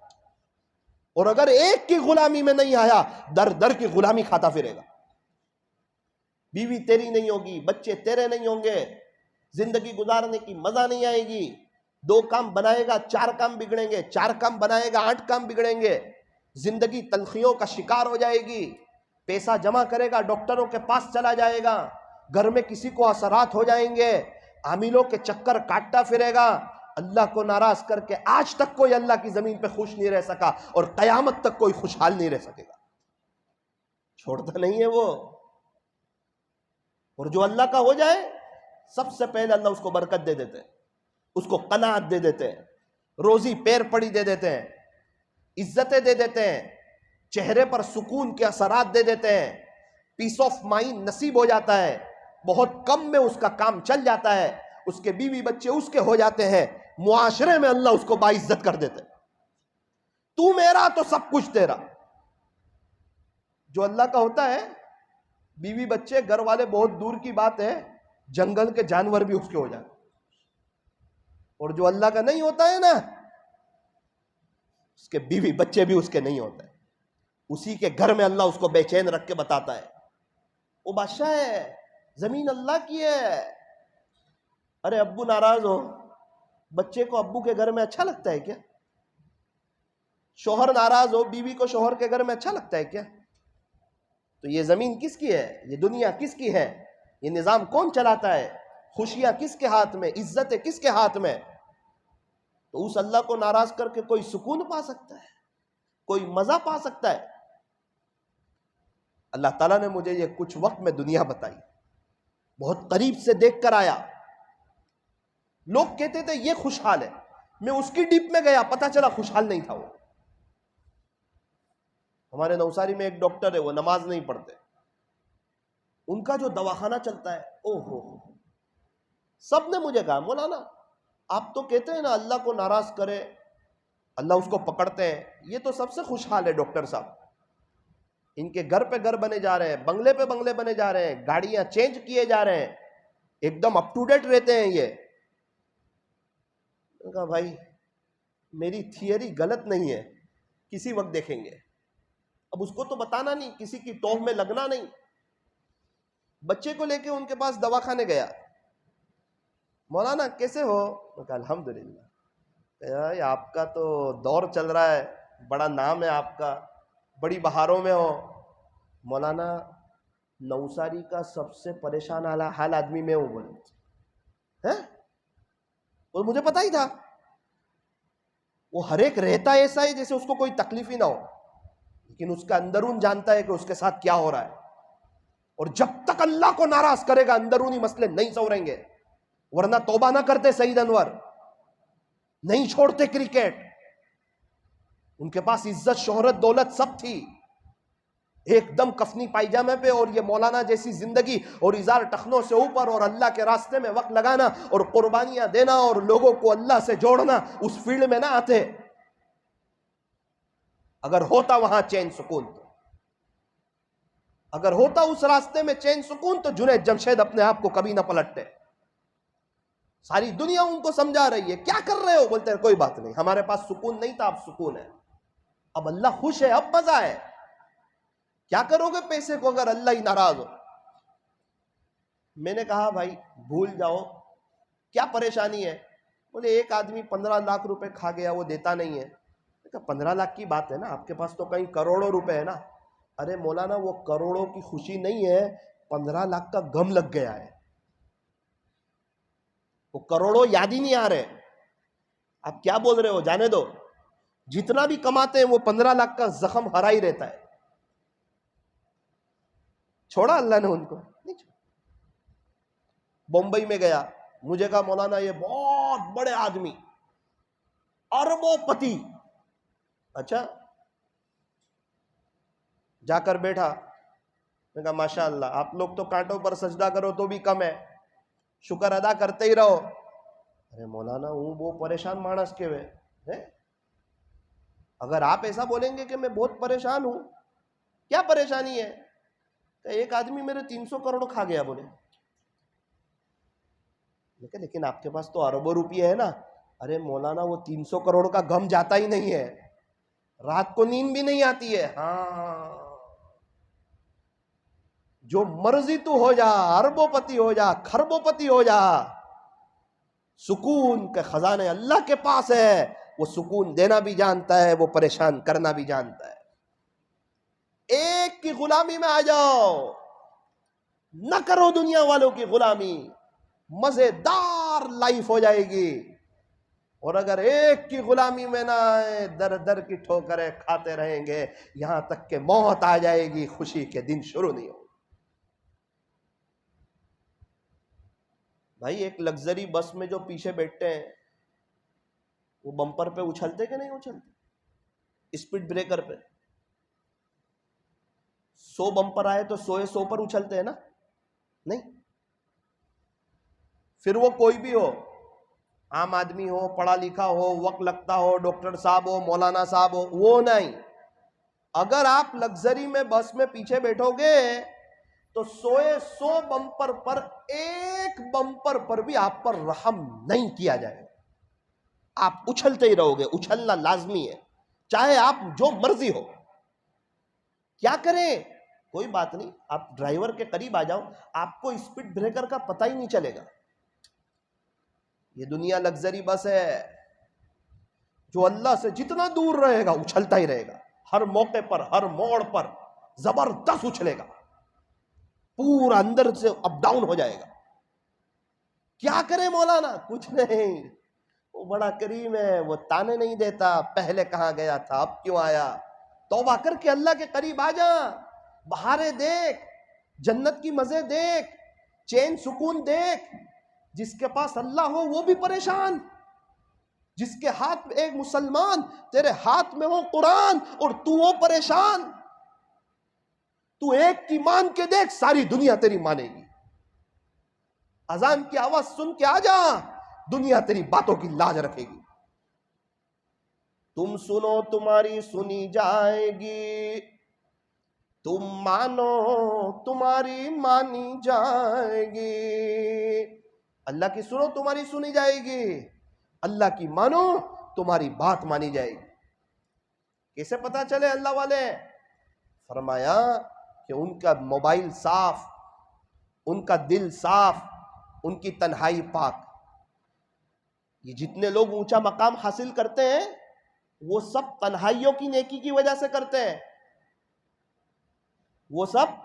और अगर एक की गुलामी में नहीं आया, दर दर की गुलामी खाता फिरेगा। बीवी तेरी नहीं होगी, बच्चे तेरे नहीं होंगे, जिंदगी गुजारने की मजा नहीं आएगी। 2 काम बनाएगा 4 काम बिगड़ेंगे, 4 काम बनाएगा 8 काम बिगड़ेंगे। जिंदगी तलखियों का शिकार हो जाएगी। पैसा जमा करेगा, डॉक्टरों के पास चला जाएगा, घर में किसी को असरात हो जाएंगे, आमिलों के चक्कर काटता फिरेगा। अल्लाह को नाराज करके आज तक कोई अल्लाह की जमीन पे खुश नहीं रह सका, और कयामत तक कोई खुशहाल नहीं रह सकेगा। छोड़ता नहीं है वो। और जो अल्लाह का हो जाए, सबसे पहले अल्लाह उसको बरकत दे देते हैं, उसको कनात दे देते हैं, रोजी पैर पड़ी दे देते हैं, इज्जतें दे देते हैं, चेहरे पर सुकून के असरात दे देते हैं, पीस ऑफ माइंड नसीब हो जाता है, बहुत कम में उसका काम चल जाता है, उसके बीवी बच्चे उसके हो जाते हैं, मुआशरे में अल्लाह उसको बाइज्जत कर देते। तू मेरा तो सब कुछ तेरा। जो अल्लाह का होता है, बीवी बच्चे घर वाले बहुत दूर की बात है, जंगल के जानवर भी उसके हो जाते। और जो अल्लाह का नहीं होता है ना, उसके बीवी बच्चे भी उसके नहीं होते। उसी के घर में अल्लाह उसको बेचैन रख के बताता है, वो बादशाह है, जमीन अल्लाह की है। अरे अब्बू नाराज हो, बच्चे को अब्बू के घर में अच्छा लगता है क्या? शोहर नाराज हो, बीवी को शोहर के घर में अच्छा लगता है क्या? तो ये जमीन किसकी है? ये दुनिया किसकी है? ये निजाम कौन चलाता है? खुशियां किसके हाथ में? इज्जतें किसके हाथ में? तो उस अल्लाह को नाराज करके कोई सुकून पा सकता है, कोई मजा पा सकता है? अल्लाह ताला ने मुझे ये कुछ वक्त में दुनिया बताई, बहुत करीब से देख कर आया। लोग कहते थे ये खुशहाल है, मैं उसकी डीप में गया, पता चला खुशहाल नहीं था वो। हमारे नवसारी में एक डॉक्टर है, वो नमाज नहीं पढ़ते, उनका जो दवाखाना चलता है, ओहो, सब ने मुझे कहा मौलाना आप तो कहते हैं ना अल्लाह को नाराज करे, अल्लाह उसको पकड़ते हैं, ये तो सबसे खुशहाल है डॉक्टर साहब। इनके घर पे घर बने जा रहे हैं, बंगले पे बंगले बने जा रहे हैं, गाड़ियां चेंज किए जा रहे हैं, एकदम अप टू डेट रहते हैं ये। कहा भाई मेरी थियरी गलत नहीं है, किसी वक्त देखेंगे। अब उसको तो बताना नहीं, किसी की टोह में लगना नहीं। बच्चे को लेके उनके पास दवाखाने गया, मौलाना कैसे हो? मैं कहा अल्हम्दुलिल्लाह। आपका तो दौर चल रहा है, बड़ा नाम है आपका, बड़ी बहारों में हो, मौलाना नौसारी का सबसे परेशान हाल आदमी मैं हूं, बोले हैं। और मुझे पता ही था, वो हर एक रहता ऐसा है जैसे उसको कोई तकलीफ ही ना हो, लेकिन उसका अंदरून जानता है कि उसके साथ क्या हो रहा है। और जब तक अल्लाह को नाराज करेगा अंदरूनी मसले नहीं सवरेंगे, वरना तौबा ना करते सईद अनवर, नहीं छोड़ते क्रिकेट। उनके पास इज्जत शोहरत दौलत सब थी, एकदम कफनी पायजामे पे, और ये मौलाना जैसी जिंदगी और इजार टखनों से ऊपर, और अल्लाह के रास्ते में वक्त लगाना और कुर्बानियां देना और लोगों को अल्लाह से जोड़ना, उस फील्ड में ना आते। अगर होता वहां चैन सुकून, तो अगर होता उस रास्ते में चैन सुकून, तो जुनैद जमशेद अपने आप को कभी ना पलटते। सारी दुनिया उनको समझा रही है, क्या कर रहे हो, बोलते हैं कोई बात नहीं, हमारे पास सुकून नहीं था, अब सुकून है, अब अल्लाह खुश है, अब मजा है। क्या करोगे पैसे को अगर अल्लाह ही नाराज हो। मैंने कहा भाई भूल जाओ, क्या परेशानी है। बोले एक आदमी 15 लाख रुपए खा गया, वो देता नहीं है। 15 लाख की बात है ना, आपके पास तो कहीं करोड़ों रुपए है ना। अरे मौलाना वो करोड़ों की खुशी नहीं है, 15 लाख का गम लग गया है। वो करोड़ों याद ही नहीं आ रहे। आप क्या बोल रहे हो, जाने दो, जितना भी कमाते हैं वो 15 लाख का जख्म हरा ही रहता है। छोड़ा अल्लाह ने उनको, नहीं छोड़ा। बम्बई में गया, मुझे कहा मौलाना ये बहुत बड़े आदमी, अरबोपति। अच्छा, जाकर बैठा, मैंने कहा माशाअल्लाह, आप लोग तो कांटों पर सजदा करो तो भी कम है, शुक्र अदा करते ही रहो। अरे मौलाना हूं वो परेशान मानस के वे है? अगर आप ऐसा बोलेंगे कि मैं बहुत परेशान हूं, क्या परेशानी है। तो एक आदमी मेरे 300 करोड़ खा गया, बोले। लेकिन आपके पास तो अरबों रुपये है ना। अरे मौलाना वो 300 करोड़ का गम जाता ही नहीं है, रात को नींद भी नहीं आती है। हाँ, जो मर्जी तू हो जा, अरबोपति हो जा, खरबोपति हो जा, सुकून के खजाने अल्लाह के पास है। वो सुकून देना भी जानता है, वो परेशान करना भी जानता है। एक की गुलामी में आ जाओ, न करो दुनिया वालों की गुलामी, मजेदार लाइफ हो जाएगी। और अगर एक की गुलामी में ना आए, दर दर की ठोकरें खाते रहेंगे, यहां तक के मौत आ जाएगी, खुशी के दिन शुरू नहीं हो। भाई एक लग्जरी बस में जो पीछे बैठते हैं, वो बम्पर पे उछलते कि नहीं उछलते, स्पीड ब्रेकर पे 100 बम्पर आए तो 100 पर उछलते हैं ना, नहीं। फिर वो कोई भी हो, आम आदमी हो, पढ़ा लिखा हो, वक्त लगता हो, डॉक्टर साहब हो, मौलाना साहब हो, वो नहीं। अगर आप लग्जरी में बस में पीछे बैठोगे तो 100 बम्पर पर एक बम्पर पर भी आप पर रहम नहीं किया जाएगा। आप उछलते ही रहोगे, उछलना लाजमी है, चाहे आप जो मर्जी हो। क्या करें, कोई बात नहीं, आप ड्राइवर के करीब आ जाओ, आपको स्पीड ब्रेकर का पता ही नहीं चलेगा। ये दुनिया लग्जरी बस है, जो अल्लाह से जितना दूर रहेगा उछलता ही रहेगा, हर मौके पर, हर मोड़ पर जबरदस्त उछलेगा, पूरा अंदर से अप डाउन हो जाएगा। क्या करे मौलाना, कुछ नहीं, वो बड़ा करीम है, वो ताने नहीं देता, पहले कहां गया था अब क्यों आया। तौबा करके अल्लाह के करीब आ जा, बहारें देख, जन्नत की मजे देख, चैन सुकून देख। जिसके पास अल्लाह हो वो भी परेशान, जिसके हाथ में एक मुसलमान, तेरे हाथ में हो कुरान और तू हो परेशान। तू एक की मान के देख, सारी दुनिया तेरी मानेगी। अजान की आवाज सुन के आ जा, दुनिया तेरी बातों की लाज रखेगी। तुम सुनो तुम्हारी सुनी जाएगी, तुम मानो तुम्हारी मानी जाएगी। अल्लाह की सुनो तुम्हारी सुनी जाएगी, अल्लाह की मानो तुम्हारी बात मानी जाएगी। कैसे पता चले अल्लाह वाले? फरमाया कि उनका मोबाइल साफ, उनका दिल साफ, उनकी तन्हाई पाक। ये जितने लोग ऊंचा मकाम हासिल करते हैं वो सब तन्हाइयों की नेकी की वजह से करते हैं। वो सब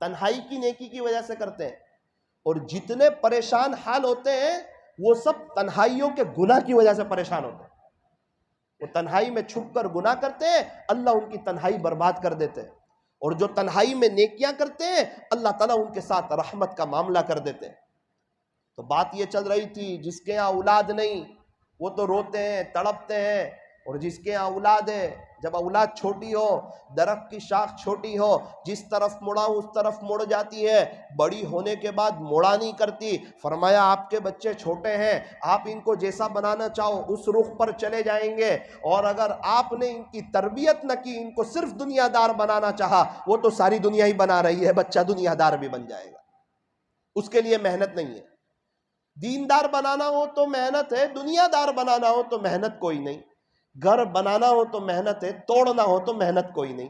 तन्हाई की नेकी की वजह से करते हैं। और जितने परेशान हाल होते हैं वो सब तन्हाइयों के गुनाह की वजह से परेशान होते हैं। वो तन्हाई में छुप कर गुनाह करते हैं, अल्लाह उनकी तन्हाई बर्बाद कर देते हैं। और जो तन्हाई में नेकियां करते हैं, अल्लाह ताला उनके साथ रहमत का मामला कर देते हैं। तो बात ये चल रही थी, जिसके यहाँ औलाद नहीं वो तो रोते हैं, तड़पते हैं, और जिसके यहाँ औलाद है, जब औलाद छोटी हो, दरख्त की शाख छोटी हो, जिस तरफ मुड़ा उस तरफ मुड़ जाती है, बड़ी होने के बाद मुड़ा नहीं करती। फरमाया आपके बच्चे छोटे हैं, आप इनको जैसा बनाना चाहो उस रुख पर चले जाएंगे, और अगर आपने इनकी तरबियत न की, इनको सिर्फ दुनियादार बनाना चाहा, वो तो सारी दुनिया ही बना रही है, बच्चा दुनियादार भी बन जाएगा। उसके लिए मेहनत नहीं है। दीनदार बनाना हो तो मेहनत है, दुनियादार बनाना हो तो मेहनत कोई नहीं। घर बनाना हो तो मेहनत है, तोड़ना हो तो मेहनत कोई नहीं।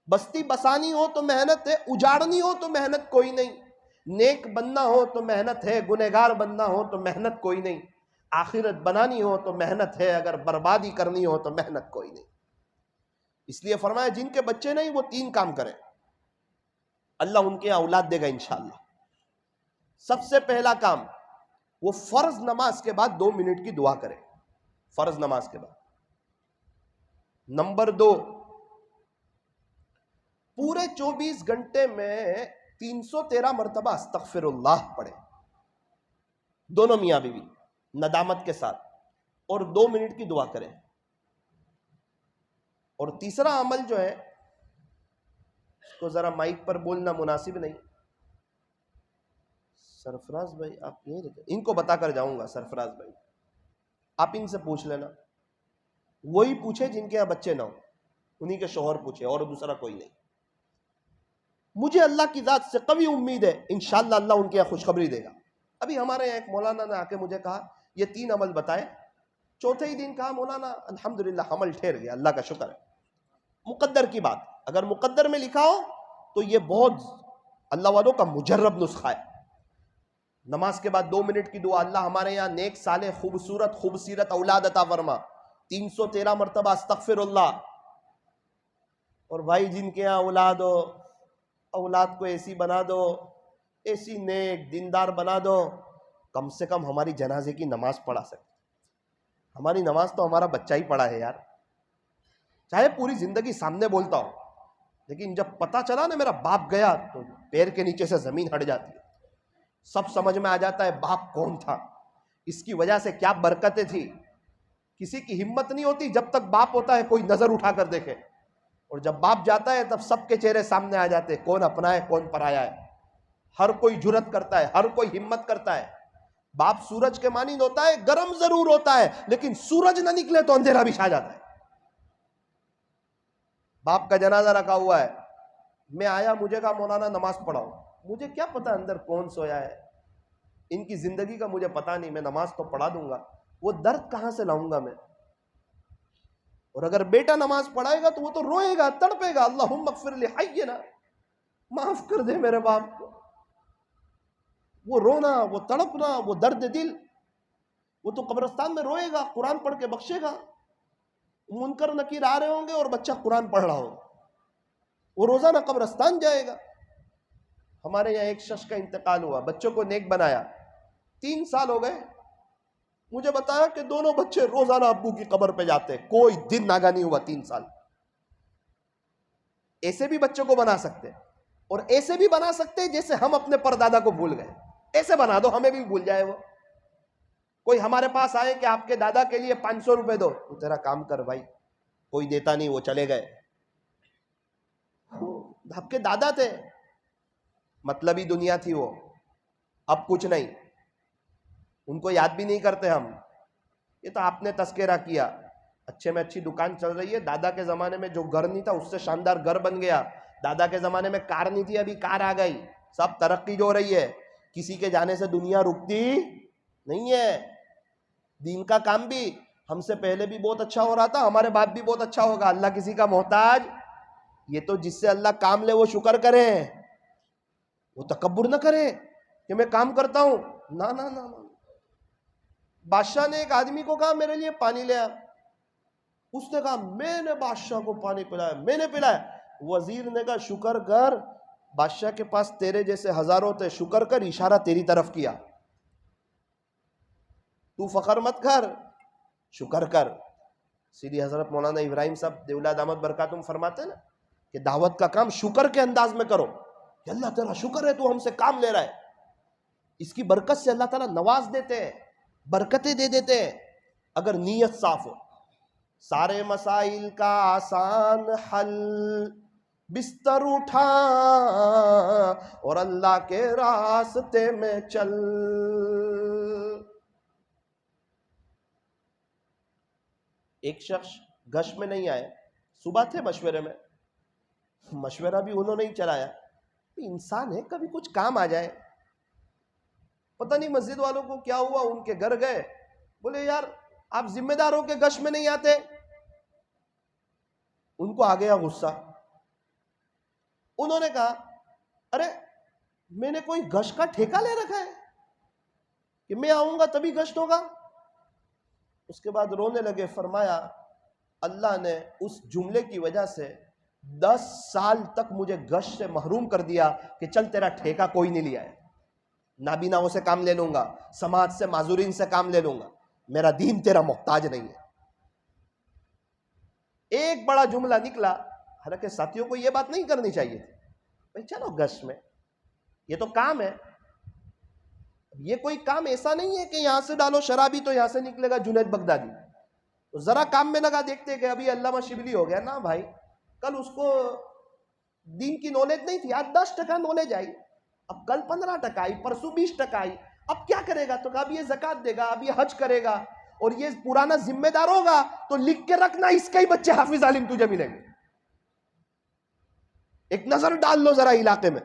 बस्ती बसानी हो तो मेहनत है, उजाड़नी हो तो मेहनत कोई नहीं। नेक बनना हो तो मेहनत है, गुनहगार बनना हो तो मेहनत कोई नहीं। आखिरत बनानी हो तो मेहनत है, अगर बर्बादी करनी हो तो मेहनत कोई नहीं। इसलिए फरमाया जिनके बच्चे नहीं वो 3 काम करें, अल्लाह उनके औलाद देगा इंशाअल्लाह। सबसे पहला काम, वो फर्ज नमाज के बाद 2 मिनट की दुआ करें, फर्ज नमाज के बाद। नंबर 2, पूरे 24 घंटे में 313 मरतबा अस्तगफिरुल्लाह पढ़े, दोनों मियां बीवी नदामत के साथ, और 2 मिनट की दुआ करें। और तीसरा अमल जो है, इसको जरा माइक पर बोलना मुनासिब नहीं। सरफराज भाई आप यहीं रहते, इनको बताकर जाऊंगा। सरफराज भाई आप इनसे पूछ लेना, वही पूछे जिनके यहाँ बच्चे ना हो, उन्हीं के शोहर पूछे, और दूसरा कोई नहीं। मुझे अल्लाह की जात से कभी उम्मीद है इंशाअल्लाह अल्लाह उनके यहाँ खुशखबरी देगा। अभी हमारे यहाँ एक मौलाना ने आके मुझे कहा ये 3 अमल बताए, चौथे ही दिन कहा मौलाना अल्हम्दुलिल्लाह अमल ठहर गया, अल्लाह का शुक्र है। मुकद्दर की बात, अगर मुकद्दर में लिखा हो तो ये बहुत अल्लाह वालों का मुजर्रब नुस्खा है। नमाज के बाद 2 मिनट की दुआ, अल्लाह हमारे यहाँ नेक साले खूबसूरत खूबसीरत औलाद अता फरमा, 313 मरतबा अस्तगफिरुल्लाह। और भाई जिनके यहाँ औलाद हो, औलाद को ऐसी बना दो, ऐसी नेक दीनदार बना दो, कम से कम हमारी जनाजे की नमाज पढ़ा सके। हमारी नमाज तो हमारा बच्चा ही पढ़ा है यार, चाहे पूरी जिंदगी सामने बोलता हो, लेकिन जब पता चला ना मेरा बाप गया तो पैर के नीचे से जमीन हट जाती है। सब समझ में आ जाता है बाप कौन था, इसकी वजह से क्या बरकतें थी। किसी की हिम्मत नहीं होती जब तक बाप होता है कोई नजर उठाकर देखे, और जब बाप जाता है तब सबके चेहरे सामने आ जाते हैं, कौन अपना है कौन पराया है। हर कोई जुर्रत करता है, हर कोई हिम्मत करता है। बाप सूरज के मानिंद होता है, गर्म जरूर होता है, लेकिन सूरज ना निकले तो अंधेरा भी छा जाता है। बाप का जनाजा रखा हुआ है, मैं आया, मुझे कहा मौलाना नमाज पढ़ाओ। मुझे क्या पता अंदर कौन सोया है, इनकी जिंदगी का मुझे पता नहीं, मैं नमाज तो पढ़ा दूंगा, वो दर्द कहां से लाऊंगा मैं। और अगर बेटा नमाज पढ़ाएगा तो वो तो रोएगा, तड़पेगा, अल्लाहुम्मा अग़फ़िर ली हय्यना, माफ कर दे मेरे बाप को। वो रोना, वो तड़पना, वो दर्द दिल, वो तो कब्रिस्तान में रोएगा, कुरान पढ़ के बख्शेगा। मुनकर नकीर आ रहे होंगे और बच्चा कुरान पढ़ रहा होगा, वो रोजाना कब्रिस्तान जाएगा। हमारे यहाँ एक शख्स का इंतकाल हुआ, बच्चों को नेक बनाया, 3 साल हो गए, मुझे बताया कि दोनों बच्चे रोजाना अब्बू की कब्र पे जाते, कोई दिन नागा नहीं हुआ 3 साल। ऐसे भी बच्चों को बना सकते, और ऐसे भी बना सकते जैसे हम अपने परदादा को भूल गए, ऐसे बना दो हमें भी भूल जाए वो। कोई हमारे पास आए कि आपके दादा के लिए 500 रुपए दो, तू तेरा काम कर भाई, कोई देता नहीं, वो चले गए। आपके दादा थे, मतलबी दुनिया थी वो, अब कुछ नहीं, उनको याद भी नहीं करते हम। ये तो आपने तस्करा किया, अच्छे में अच्छी दुकान चल रही है, दादा के जमाने में जो घर नहीं था उससे शानदार घर बन गया, दादा के जमाने में कार नहीं थी अभी कार आ गई, सब तरक्की जो हो रही है, किसी के जाने से दुनिया रुकती नहीं है। दीन का काम भी हमसे पहले भी बहुत अच्छा हो रहा था, हमारे बाप भी बहुत अच्छा होगा, अल्लाह किसी का मोहताज। ये तो जिससे अल्लाह काम ले वो शुक्र करे, वो तकब्बुर न करे कि मैं काम करता हूं, ना ना ना ना। बादशाह ने एक आदमी को कहा मेरे लिए पानी ले आ, उसने कहा मैंने बादशाह को पानी पिलाया, मैंने पिलाया। वजीर ने कहा शुक्र कर, बादशाह के पास तेरे जैसे हजारों थे, शुक्र कर इशारा तेरी तरफ किया, तू फखर मत कर, शुक्र कर। सीधी हजरत मौलाना इब्राहिम साहब देवला दामद बरकातुम फरमाते हैं ना कि दावत का काम शुक्र के अंदाज में करो कि अल्लाह तेरा शुक्र है, तू हमसे काम ले रहा है। इसकी बरकत से अल्लाह ताला नवाज देते हैं, बरकतें दे देते हैं, अगर नीयत साफ हो। सारे मसाइल का आसान हल, बिस्तर उठा और अल्लाह के रास्ते में चल। एक शख्स गश में नहीं आए, सुबह थे मशवरे में, मशवरा भी उन्होंने ही चलाया। इंसान है, कभी कुछ काम आ जाए। पता नहीं मस्जिद वालों को क्या हुआ, उनके घर गए, बोले यार आप जिम्मेदारों के गश में नहीं आते। उनको आ गया गुस्सा। उन्होंने कहा अरे मैंने कोई गश का ठेका ले रखा है कि मैं आऊंगा तभी गश्त होगा। उसके बाद रोने लगे, फरमाया अल्लाह ने उस जुमले की वजह से 10 साल तक मुझे गश से महरूम कर दिया कि चल तेरा ठेका कोई नहीं लिया है, नाबीनाओं से काम ले लूंगा, समाज से माजूरीन से काम ले लूंगा, मेरा दीन तेरा मोहताज नहीं है। एक बड़ा जुमला निकला। हालांकि साथियों को यह बात नहीं करनी चाहिए थी, भाई चलो गश में, ये तो काम है। ये कोई काम ऐसा नहीं है कि यहां से डालो शराबी तो यहां से निकलेगा जुनैद बगदादी। तो जरा काम में लगा, देखते कि अभी अल्लामा शिबली हो गया ना भाई, कल उसको दीन की नॉलेज नहीं थी, आज 10% नॉलेज आई, अब कल 15% आई, परसों 20% आई, अब क्या करेगा? तो अब ये ज़कात देगा, अब ये हज करेगा, और ये पुराना जिम्मेदार होगा तो लिख के रखना, इसके ही बच्चे हाफिज आलिम तुझे मिलेंगे। एक नजर डाल लो जरा इलाके में।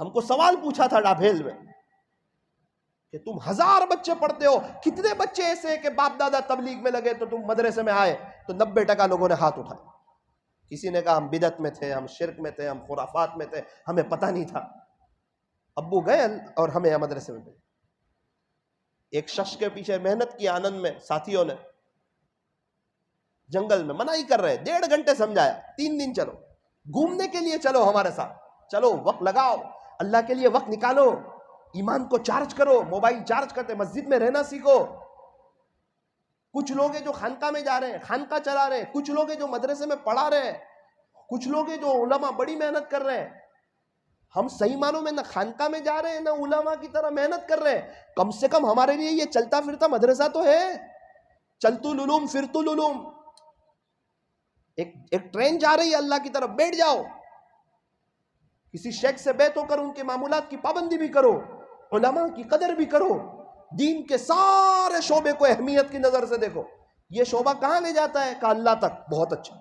हमको सवाल पूछा था डाभेल में कि तुम 1000 बच्चे पढ़ते हो, कितने बच्चे ऐसे हैं कि बाप दादा तबलीग में लगे तो तुम मदरसे में आए? तो 90% लोगों ने हाथ उठाए। किसी ने कहा हम बिदत में थे, हम शिरक में थे, हम खुराफात में थे, हमें पता नहीं था, अब्बू गए और हमें मदरसे में भेजे। एक शख्स के पीछे मेहनत की आनंद में साथियों ने जंगल में मनाही कर रहे, 1.5 घंटे समझाया, 3 दिन चलो, घूमने के लिए चलो हमारे साथ, चलो वक्त लगाओ, अल्लाह के लिए वक्त निकालो, ईमान को चार्ज करो, मोबाइल चार्ज करते, मस्जिद में रहना सीखो। कुछ लोग हैं जो खानका में जा रहे हैं, खानका चला रहे हैं, कुछ लोग हैं जो मदरसे में पढ़ा रहे हैं, कुछ लोग हैं जो उलमा बड़ी मेहनत कर रहे हैं। हम सही मानों में ना खानका में जा रहे हैं ना उलमा की तरह मेहनत कर रहे हैं। कम से कम हमारे लिए ये चलता फिरता मदरसा तो है, चलतुल उलूम फिरतुल उलूम। एक ट्रेन जा रही है अल्लाह की तरफ, बैठ जाओ, किसी शेख से बैत होकर उनके मामूलात की पाबंदी भी करो, उलमा की कदर भी करो, दीन के सारे शोबे को अहमियत की नजर से देखो। ये शोबा कहां ले जाता है? का अल्लाह तक। बहुत अच्छा,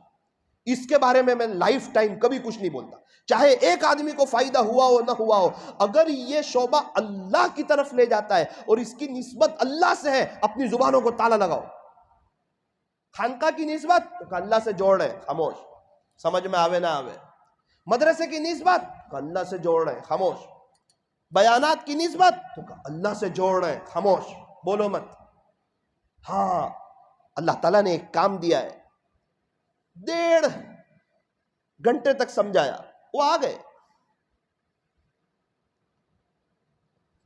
इसके बारे में मैं लाइफ टाइम कभी कुछ नहीं बोलता, चाहे एक आदमी को फायदा हुआ हो ना हुआ हो। अगर ये शोबा अल्लाह की तरफ ले जाता है और इसकी निस्बत अल्लाह से है, अपनी जुबानों को ताला लगाओ। खानका की निस्बत तो अल्लाह से जोड़ रहे, खामोश, समझ में आवे ना आवे। मदरसे की निस्बत तो अल्लाह से जोड़ रहे, खामोश। बयानात की निस्बत तो अल्लाह से जोड़ रहे, खामोश, बोलो मत। हाँ, अल्लाह ताला ने एक काम दिया है, 1.5 घंटे तक समझाया, वो आ गए,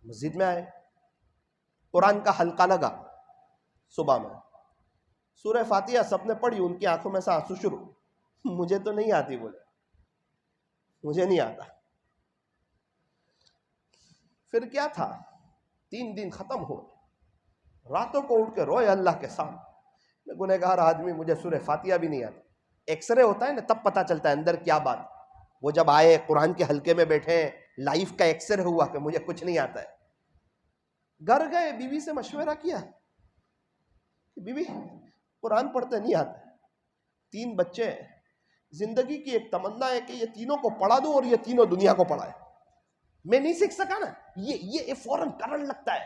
मस्जिद में आए, कुरान का हल्का लगा सुबह में, सूरह फातिहा सबने पढ़ी, उनकी आंखों में से आंसू शुरू। मुझे तो नहीं आती, बोले मुझे नहीं आता। फिर क्या था, 3 दिन खत्म हो, रातों को उठ के रोए अल्लाह के सामने, गुनहगार आदमी, मुझे सूरह फातिहा भी नहीं आती। एक्सरे होता है ना, तब पता चलता है अंदर क्या बात। वो जब आए कुरान के हल्के में बैठे, लाइफ का एक्सरे हुआ कि मुझे कुछ नहीं आता है। घर गए, बीवी से मशवरा किया, बीवी कुरान पढ़ते नहीं आता, 3 बच्चे, जिंदगी की एक तमन्ना है कि ये तीनों को पढ़ा दूं और ये तीनों दुनिया को पढ़ाए। मैं नहीं सीख सका ना, ये फौरन करंट लगता है,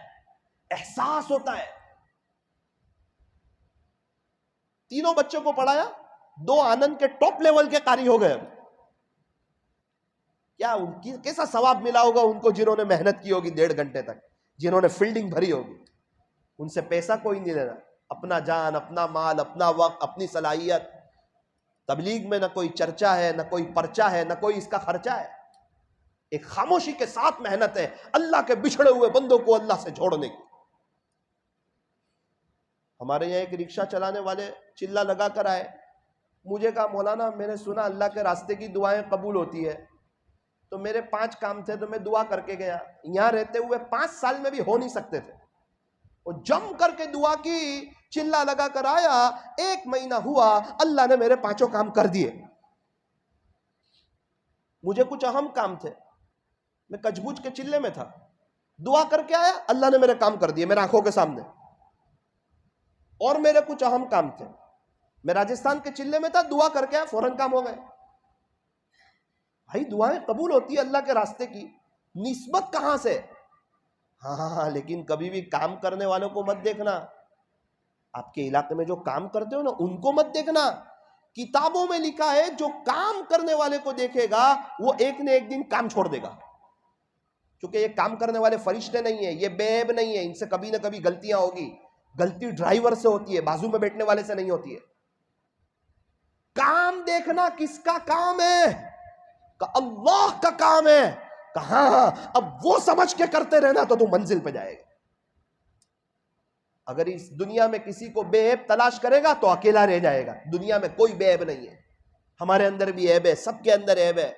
एहसास होता है। तीनों बच्चों को पढ़ाया, 2 आनंद के टॉप लेवल के कारी हो गए। क्या उनकी कैसा सवाब मिला होगा उनको, जिन्होंने मेहनत की होगी 1.5 घंटे तक, जिन्होंने फील्डिंग भरी होगी। उनसे पैसा कोई नहीं लेना, अपना जान, अपना माल, अपना वक्त, अपनी सलाहियत, तबलीग में न कोई चर्चा है, न कोई पर्चा है, न कोई इसका खर्चा है। एक खामोशी के साथ मेहनत है अल्लाह के बिछड़े हुए बंदों को अल्लाह से जोड़ने की। हमारे यहाँ एक रिक्शा चलाने वाले चिल्ला लगा कर आए, मुझे कहा मौलाना मैंने सुना अल्लाह के रास्ते की दुआएं कबूल होती है, तो मेरे 5 काम थे तो मैं दुआ करके गया। यहाँ रहते हुए 5 साल में भी हो नहीं सकते थे, और जम करके दुआ की, चिल्ला लगा कर आया। 1 महीना हुआ, अल्लाह ने मेरे 5 काम कर दिए। मुझे कुछ अहम काम थे, मैं कचबुच के चिल्ले में था, दुआ करके आया, अल्लाह ने मेरे काम कर दिए मेरे आंखों के सामने। और मेरे कुछ अहम काम थे, मैं राजस्थान के चिल्ले में था, दुआ करके आया, फौरन काम हो गए। भाई दुआएं कबूल होती है अल्लाह के रास्ते की, निस्बत कहां से? हाँ, लेकिन कभी भी काम करने वालों को मत देखना। आपके इलाके में जो काम करते हो ना, उनको मत देखना। किताबों में लिखा है जो काम करने वाले को देखेगा वो एक न एक दिन काम छोड़ देगा, क्योंकि ये काम करने वाले फरिश्ते नहीं है, ये बेब नहीं है, इनसे कभी ना कभी गलतियां होगी। गलती ड्राइवर से होती है, बाजू में बैठने वाले से नहीं होती है। काम देखना किसका काम है? का अल्लाह का काम है। कहा अब वो समझ के करते रहना तो तू मंजिल पे जाएगा। अगर इस दुनिया में किसी को बेऐब तलाश करेगा तो अकेला रह जाएगा। दुनिया में कोई बेऐब नहीं है, हमारे अंदर भी ऐब है, सबके अंदर ऐब है।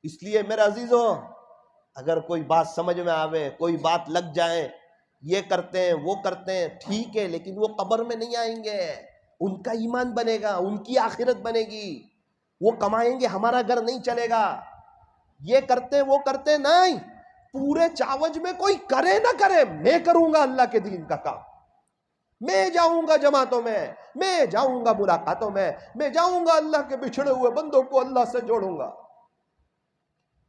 इसलिए मेरे अजीजों, अगर कोई बात समझ में आवे, कोई बात लग जाए, ये करते हैं वो करते हैं, ठीक है, लेकिन वो कब्र में नहीं आएंगे। उनका ईमान बनेगा, उनकी आखिरत बनेगी, वो कमाएंगे, हमारा घर नहीं चलेगा। ये करते वो करते नहीं, पूरे चावज में कोई करे ना करे, मैं करूंगा अल्लाह के दीन का काम। मैं जाऊंगा जमातों में, मैं जाऊंगा मुलाकातों में, मैं जाऊंगा अल्लाह के बिछड़े हुए बंदों को अल्लाह से जोड़ूंगा।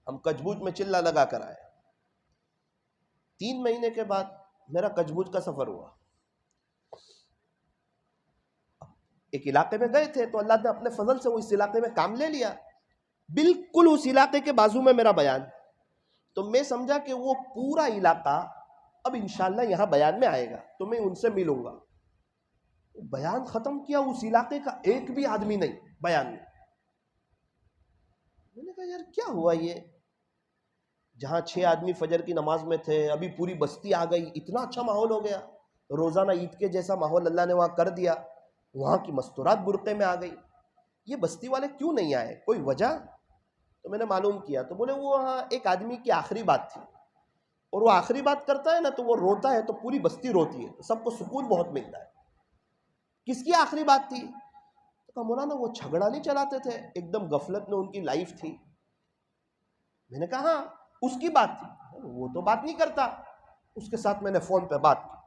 हम कचबुच में चिल्ला लगा कर आए। 3 महीने के बाद मेरा कचबुच का सफर हुआ। एक इलाके में गए थे तो अल्लाह ने अपने फजल से वो इस इलाके में काम ले लिया। बिल्कुल उस इलाके के बाजू में मेरा बयान, तो मैं समझा कि वो पूरा इलाका अब इंशाल्लाह यहाँ बयान में आएगा तो मैं उनसे मिलूंगा। बयान खत्म किया, उस इलाके का एक भी आदमी नहीं बयान में। मैंने कहा यार क्या हुआ ये? जहाँ 6 आदमी फजर की नमाज में थे, अभी पूरी बस्ती आ गई, इतना अच्छा माहौल हो गया, रोजाना ईद के जैसा माहौल अल्लाह ने वहाँ कर दिया। वहाँ की मस्तूरात बुरक़े में आ गई, ये बस्ती वाले क्यों नहीं आए, कोई वजह? तो मैंने मालूम किया तो बोले वो वहाँ एक आदमी की आखिरी बात थी, और वो आखिरी बात करता है ना तो वो रोता है तो पूरी बस्ती रोती है, तो सबको सुकून बहुत मिलता है। किसकी आखिरी बात थी? तो कहा मौलाना वो झगड़ा नहीं चलाते थे, एकदम गफलत में उनकी लाइफ थी। मैंने कहा हाँ उसकी बात थी, वो तो बात नहीं करता। उसके साथ मैंने फ़ोन पे बात की,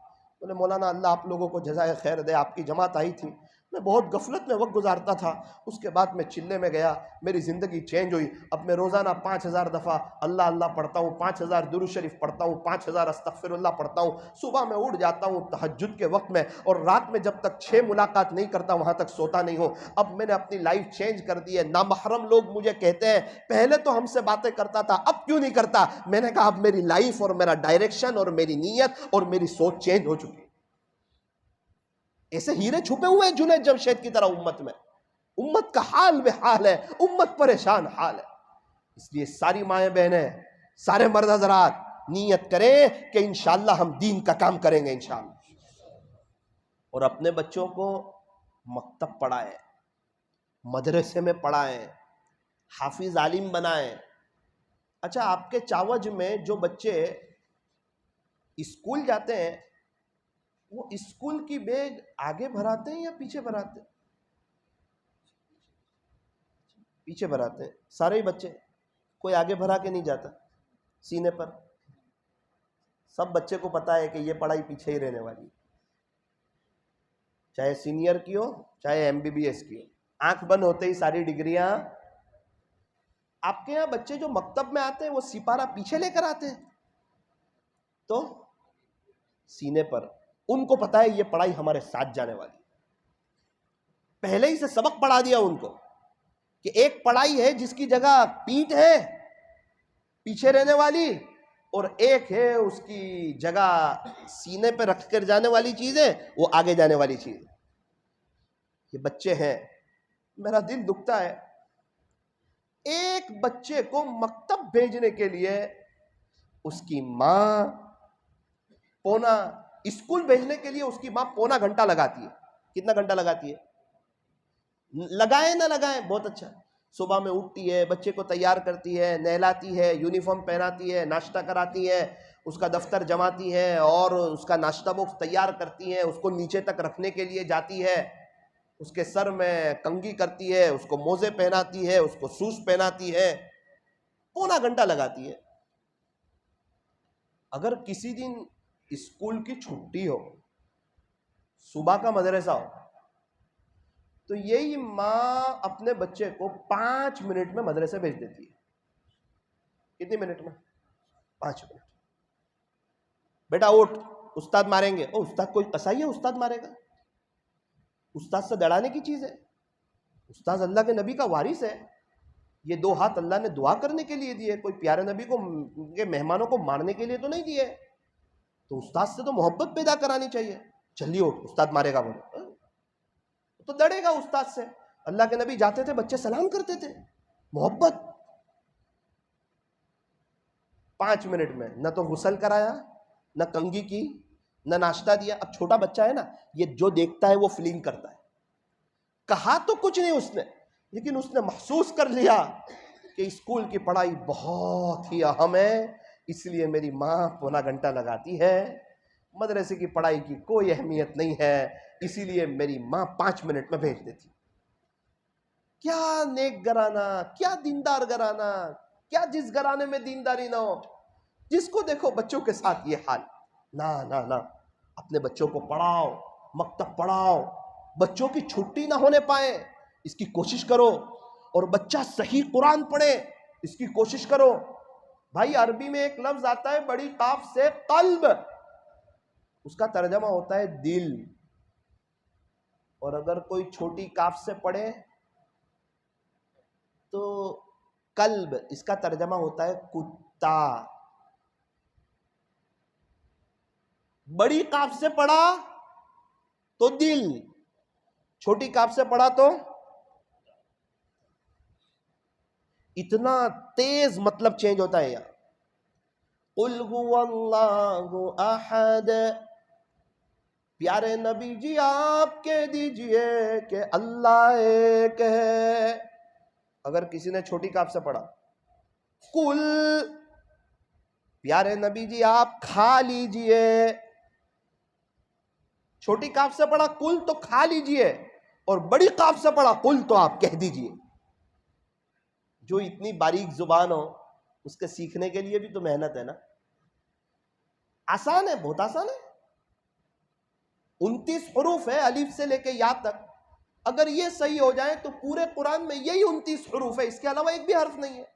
बोले मौलाना अल्लाह आप लोगों को जज़ाए खैर दे, आपकी जमात आई थी, मैं बहुत गफलत में वक्त गुजारता था, उसके बाद मैं चिल्ले में गया, मेरी ज़िंदगी चेंज हुई। अब मैं रोज़ाना 5000 दफ़ा अल्लाह अल्लाह पढ़ता हूँ, 5000 दुरूद शरीफ पढ़ता हूँ, 5000 अस्तगफिरुल्लाह पढ़ता हूँ। सुबह में उठ जाता हूँ तहज्जुद के वक्त में, और रात में जब तक 6 मुलाकात नहीं करता वहाँ तक सोता नहीं हूँ। अब मैंने अपनी लाइफ चेंज कर दी है। नामहरम लोग मुझे कहते हैं पहले तो हमसे बातें करता था, अब क्यों नहीं करता? मैंने कहा अब मेरी लाइफ और मेरा डायरेक्शन और मेरी नीयत और मेरी सोच चेंज हो चुकी है। ऐसे हीरे छुपे हुए हैं जुनैद जमशेद की तरह उम्मत में। उम्मत का हाल बेहाल है, उम्मत परेशान हाल है। इसलिए सारी माएं बहनें, सारे मर्द हजरात नीयत करें कि इंशाअल्लाह हम दीन का काम करेंगे इंशाअल्लाह। और अपने बच्चों को मकतब पढ़ाएं, मदरसे में पढ़ाएं, हाफिज आलिम बनाएं। अच्छा, आपके चावज में जो बच्चे स्कूल जाते हैं वो स्कूल की बैग आगे भराते हैं या पीछे भराते हैं? पीछे भराते हैं सारे ही बच्चे, कोई आगे भरा के नहीं जाता सीने पर। सब बच्चे को पता है कि ये पढ़ाई पीछे ही रहने वाली, चाहे सीनियर की हो चाहे MBBS की हो, आंख बंद होते ही सारी डिग्रियां। आपके यहाँ बच्चे जो मकतब में आते हैं वो सिपारा पीछे लेकर आते हैं तो सीने पर। उनको पता है ये पढ़ाई हमारे साथ जाने वाली, पहले ही से सबक पढ़ा दिया उनको कि एक पढ़ाई है जिसकी जगह पीठ है पीछे रहने वाली, और एक है उसकी जगह सीने पे रख कर जाने वाली चीज है, वो आगे जाने वाली चीज है। ये बच्चे हैं, मेरा दिल दुखता है, एक बच्चे को मकतब भेजने के लिए उसकी माँ पौना, स्कूल भेजने के लिए उसकी माँ पौना घंटा लगाती है। कितना घंटा लगाती है? लगाए ना लगाए, बहुत अच्छा। सुबह में उठती है, बच्चे को तैयार करती है, नहलाती है, यूनिफॉर्म पहनाती है, नाश्ता कराती है, उसका दफ्तर जमाती है और उसका नाश्ता बॉक्स तैयार करती है, उसको नीचे तक रखने के लिए जाती है, उसके सर में कंघी करती है, उसको मोजे पहनाती है, उसको शूज पहनाती है, पौना घंटा लगाती है। अगर किसी दिन स्कूल की छुट्टी हो, सुबह का मदरसा हो, तो यही माँ अपने बच्चे को 5 मिनट में मदरसे भेज देती है। कितने मिनट में? 5 मिनट। बेटा उठ, उस्ताद मारेंगे। ओ उस्ताद कोई असही है, उस्ताद मारेगा? उस्ताद से डराने की चीज है? उस्ताद अल्लाह के नबी का वारिस है। ये 2 हाथ अल्लाह ने दुआ करने के लिए दिए, कोई प्यारे नबी को के मेहमानों को मारने के लिए तो नहीं दिए। तो उस्ताद से तो मोहब्बत पैदा करानी चाहिए। चलिए उठ, उस्ताद मारेगा बोले तो डरेगा उस्ताद से। अल्लाह के नबी जाते थे, बच्चे सलाम करते थे, मोहब्बत। 5 मिनट में न तो गुसल कराया, न कंघी की, न नाश्ता दिया। अब छोटा बच्चा है ना, ये जो देखता है वो फीलिंग करता है। कहा तो कुछ नहीं उसने, लेकिन उसने महसूस कर लिया कि स्कूल की पढ़ाई बहुत ही अहम है, इसलिए मेरी माँ पौना घंटा लगाती है। मदरसे की पढ़ाई की कोई अहमियत नहीं है, इसीलिए मेरी माँ 5 मिनट में भेज देती। क्या नेक घराना, क्या दीनदार घराना, क्या जिस घराने में दीनदारी ना हो, जिसको देखो बच्चों के साथ ये हाल। ना ना ना, अपने बच्चों को पढ़ाओ, मकतब पढ़ाओ, बच्चों की छुट्टी ना होने पाए इसकी कोशिश करो, और बच्चा सही कुरान पढ़े इसकी कोशिश करो। भाई अरबी में एक लफ्ज आता है बड़ी काफ से, कल्ब, उसका तर्जमा होता है दिल। और अगर कोई छोटी काफ से पढ़े तो कल्ब, इसका तर्जमा होता है कुत्ता। बड़ी काफ से पढ़ा तो दिल, छोटी काफ से पढ़ा तो इतना तेज मतलब चेंज होता है यार। कुल हुवल्लाहु अहद, प्यारे नबी जी आप कह दीजिए कि अल्लाह एक है। अगर किसी ने छोटी काफ से पढ़ा कुल, प्यारे नबी जी आप खा लीजिए। छोटी काफ से पढ़ा कुल तो खा लीजिए, और बड़ी काफ से पढ़ा कुल तो आप कह दीजिए। जो इतनी बारीक जुबान हो उसके सीखने के लिए भी तो मेहनत है ना। आसान है, बहुत आसान है। 29 हरूफ है अलिफ से लेके या तक। अगर ये सही हो जाए तो पूरे कुरान में यही 29 हरूफ है, इसके अलावा एक भी हर्फ नहीं है।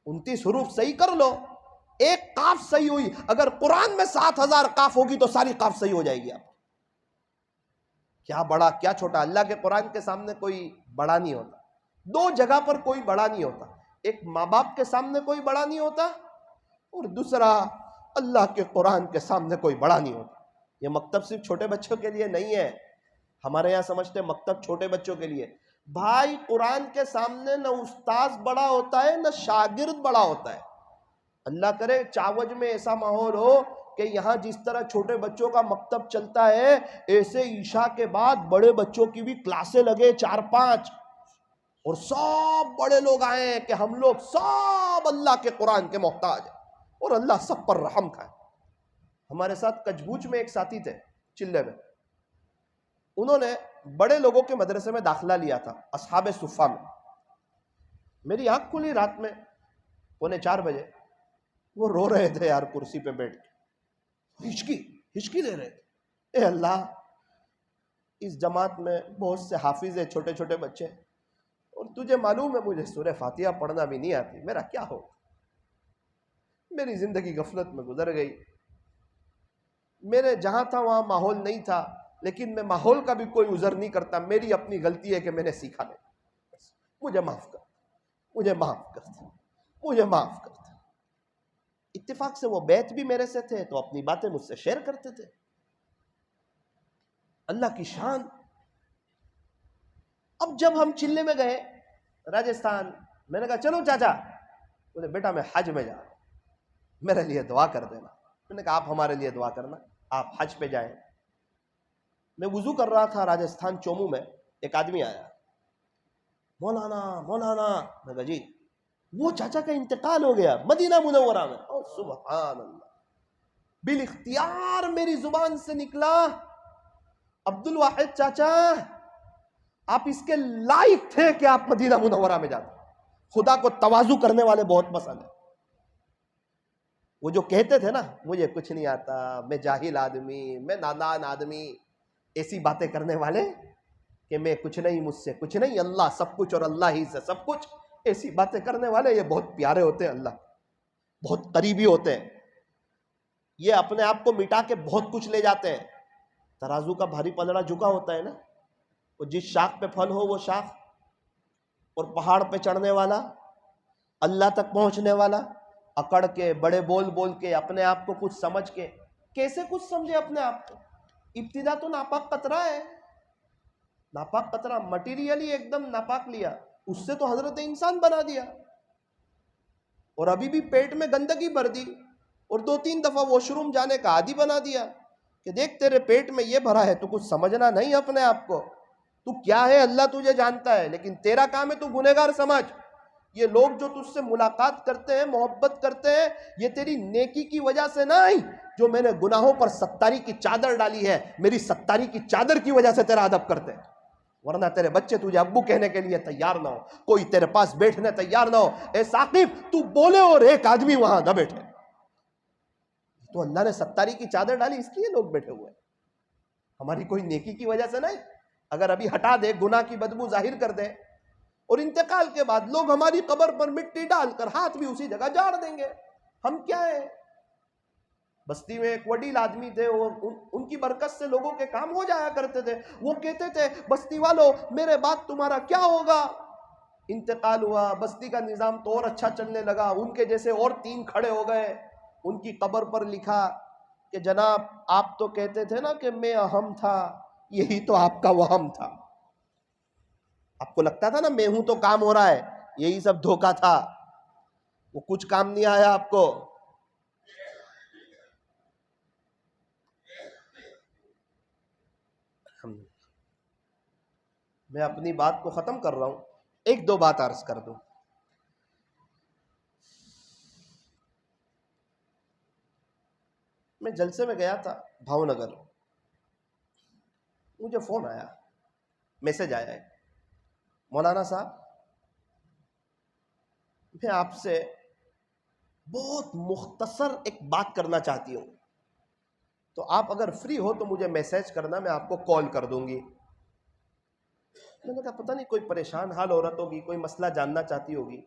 29 हरूफ सही कर लो, एक काफ सही हुई। अगर कुरान में 7000 काफ होगी तो सारी काफ सही हो जाएगी। आप क्या बड़ा क्या छोटा, अल्लाह के कुरान के सामने कोई बड़ा नहीं होता। 2 जगह पर कोई बड़ा नहीं होता, एक माँ बाप के सामने कोई बड़ा नहीं होता, और दूसरा अल्लाह के कुरान के सामने कोई बड़ा नहीं होता। ये मकतब सिर्फ छोटे बच्चों के लिए नहीं है। हमारे यहाँ समझते हैं मकतब छोटे बच्चों के लिए। भाई कुरान के सामने न उस्ताद बड़ा होता है, न शागिर्द बड़ा होता है। अल्लाह करे चावज में ऐसा माहौल हो कि यहाँ जिस तरह छोटे बच्चों का मकतब चलता है, ऐसे ईशा के बाद बड़े बच्चों की भी क्लासें लगे 4-5, और सब बड़े लोग आए कि हम लोग सब अल्लाह के कुरान के मोहताज हैं और अल्लाह सब पर रहम खाए। हमारे साथ कचबूच में एक साथी थे, चिल्ले में, उन्होंने बड़े लोगों के मदरसे में दाखिला लिया था, असहाबे सुफ़ा में। मेरी आंख खुली रात में 3:45 बजे, वो रो रहे थे यार कुर्सी पे बैठ के, हिचकी ले रहे थे। ए अल्लाह, इस जमात में बहुत से हाफिज है, छोटे छोटे बच्चे, और तुझे मालूम है मुझे सूरह फातिहा पढ़ना भी नहीं आती, मेरा क्या हो। मेरी जिंदगी गफलत में गुजर गई। मेरे जहां था वहां माहौल नहीं था, लेकिन मैं माहौल का भी कोई उज़र नहीं करता। मेरी अपनी गलती है कि मैंने सीखा नहीं। मुझे माफ कर, मुझे माफ कर, मुझे माफ कर। इत्तेफाक से वो बैत भी मेरे से थे, तो अपनी बातें मुझसे शेयर करते थे। अल्लाह की शान। अब जब हम चिल्ले में गए राजस्थान, मैंने कहा चलो चाचा, बोले बेटा मैं हज में जा रहा हूँ, मेरे लिए दुआ कर देना। मैंने कहा आप हमारे लिए दुआ करना, आप हज पे जाएं। मैं वुजू कर रहा था राजस्थान चोमू में, एक आदमी आया, मौलाना मौलाना। मैं कहा जी, वो चाचा का इंतकाल हो गया मदीना मुनव्वरा में। ओ सुभान अल्लाह, बिल इख्तियार मेरी जुबान से निकला, अब्दुल वाहिद चाचा आप इसके लायक थे कि आप मदीना मुनव्वरा में जाते। खुदा को तवाजु करने वाले बहुत पसंद है। वो जो कहते थे ना मुझे कुछ नहीं आता, मैं जाहिल आदमी, मैं नादान आदमी, ऐसी बातें करने वाले कि मैं कुछ नहीं, मुझसे कुछ नहीं, अल्लाह सब कुछ और अल्लाह ही से सब कुछ, ऐसी बातें करने वाले ये बहुत प्यारे होते हैं, अल्लाह बहुत करीबी होते हैं। ये अपने आप को मिटा के बहुत कुछ ले जाते हैं। तराजू का भारी पलड़ा झुका होता है ना, वो जिस शाख पे फल हो वो शाख, और पहाड़ पे चढ़ने वाला, अल्लाह तक पहुंचने वाला, अकड़ के बड़े बोल बोल के अपने आप को कुछ समझ के, कैसे कुछ समझे अपने आप को। इब्तिदा तो नापाक कतरा है, नापाक कतरा मटीरियली एकदम नापाक लिया, उससे तो हजरत इंसान बना दिया, और अभी भी पेट में गंदगी भर दी, और 2-3 दफा वॉशरूम जाने का आदी बना दिया कि देख तेरे पेट में ये भरा है, तो कुछ समझना नहीं अपने आप को, तू क्या है अल्लाह तुझे जानता है, लेकिन तेरा काम है तू गुनहगार समझ। ये लोग जो तुझसे मुलाकात करते हैं, मोहब्बत करते हैं, ये तेरी नेकी की वजह से नहीं, जो मैंने गुनाहों पर सत्तारी की चादर डाली है, मेरी सत्तारी की चादर की वजह से तेरा अदब करते हैं। वरना तेरे बच्चे तुझे अब्बू कहने के लिए तैयार ना हो, कोई तेरे पास बैठने तैयार ना हो, ए साकिब तू बोले और एक आदमी वहां न बैठे, तो अल्लाह ने सत्तारी की चादर डाली, इसलिए लोग बैठे हुए हैं, हमारी कोई नेकी की वजह से नहीं। अगर अभी हटा दे, गुनाह की बदबू जाहिर कर दे, और इंतकाल के बाद लोग हमारी कब्र पर मिट्टी डालकर हाथ भी उसी जगह जाड़ देंगे, हम क्या है। बस्ती में एक वडील आदमी थे, वो उनकी बरकत से लोगों के काम हो जाया करते थे। वो कहते थे बस्ती वालों मेरे बाद तुम्हारा क्या होगा। इंतकाल हुआ, बस्ती का निजाम तो और अच्छा चलने लगा, उनके जैसे और 3 खड़े हो गए, उनकी कब्र पर लिखा कि जनाब आप तो कहते थे ना कि मैं अहम था, यही तो आपका वहम था। आपको लगता था ना मैं हूं तो काम हो रहा है, यही सब धोखा था, वो कुछ काम नहीं आया आपको। मैं अपनी बात को खत्म कर रहा हूं, 1-2 बात अर्ज कर दूं। मैं जलसे में गया था भावनगर, मुझे फोन आया, मैसेज आया है, मौलाना साहब मैं आपसे बहुत मुख्तसर एक बात करना चाहती हूँ, तो आप अगर फ्री हो तो मुझे मैसेज करना, मैं आपको कॉल कर दूंगी। मैंने कहा पता नहीं कोई परेशान हाल औरत होगी, कोई मसला जानना चाहती होगी,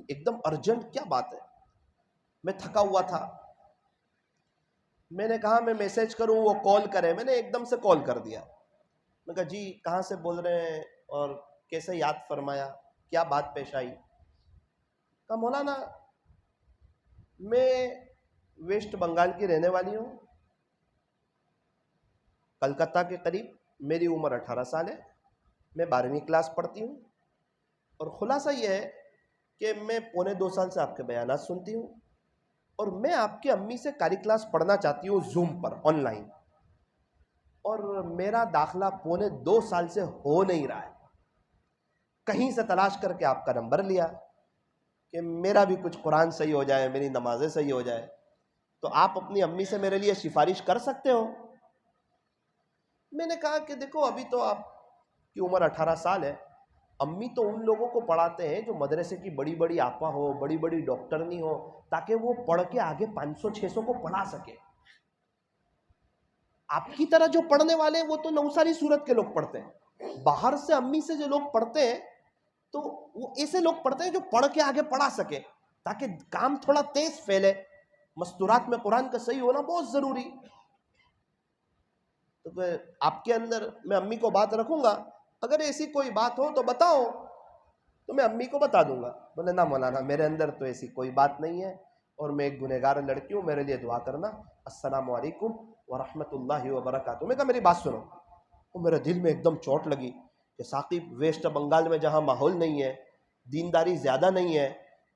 एकदम अर्जेंट क्या बात है। मैं थका हुआ था, मैंने कहा मैं मैसेज करूं वो कॉल करे, मैंने एकदम से कॉल कर दिया। मैं कहा जी कहाँ से बोल रहे हैं और कैसे याद फरमाया, क्या बात पेश आई। कहा मौलाना मैं वेस्ट बंगाल की रहने वाली हूँ, कलकत्ता के करीब, मेरी उम्र 18 साल है, मैं 12वीं क्लास पढ़ती हूँ, और खुलासा यह है कि मैं 1.25 साल से आपके बयानात सुनती हूँ, और मैं आपकी अम्मी से कारी क्लास पढ़ना चाहती हूँ जूम पर ऑनलाइन, और मेरा दाखिला 1.25 साल से हो नहीं रहा है। कहीं से तलाश करके आपका नंबर लिया कि मेरा भी कुछ कुरान सही हो जाए, मेरी नमाजें सही हो जाए, तो आप अपनी अम्मी से मेरे लिए सिफारिश कर सकते हो। मैंने कहा कि देखो अभी तो आपकी उम्र 18 साल है, अम्मी तो उन लोगों को पढ़ाते हैं जो मदरसे की बड़ी बड़ी आपा हो, बड़ी बड़ी डॉक्टरनी हो, ताकि वो पढ़ के आगे 500-600 को पढ़ा सके। आपकी तरह जो पढ़ने वाले हैं वो तो नौसारी सूरत के लोग पढ़ते हैं, बाहर से अम्मी से जो लोग पढ़ते हैं तो वो ऐसे लोग पढ़ते हैं जो पढ़ के आगे पढ़ा सके, ताकि काम थोड़ा तेज फैले। मस्तूरात में कुरान का सही होना बहुत जरूरी। तो आपके अंदर मैं अम्मी को बात रखूंगा, अगर ऐसी कोई बात हो तो बताओ, तो मैं अम्मी को बता दूंगा। बोले ना मौलाना मेरे अंदर तो ऐसी कोई बात नहीं है, और मैं एक गुनहगार लड़की हूँ, मेरे लिए दुआ करना, अस्सलाम वालेकुम व रहमतुल्लाहि व बरकातुहू। मैं कहा मेरी बात सुनो, तो मेरे दिल में एकदम चोट लगी। कि साकिब वेस्ट बंगाल में जहाँ माहौल नहीं है, दीनदारी ज़्यादा नहीं है,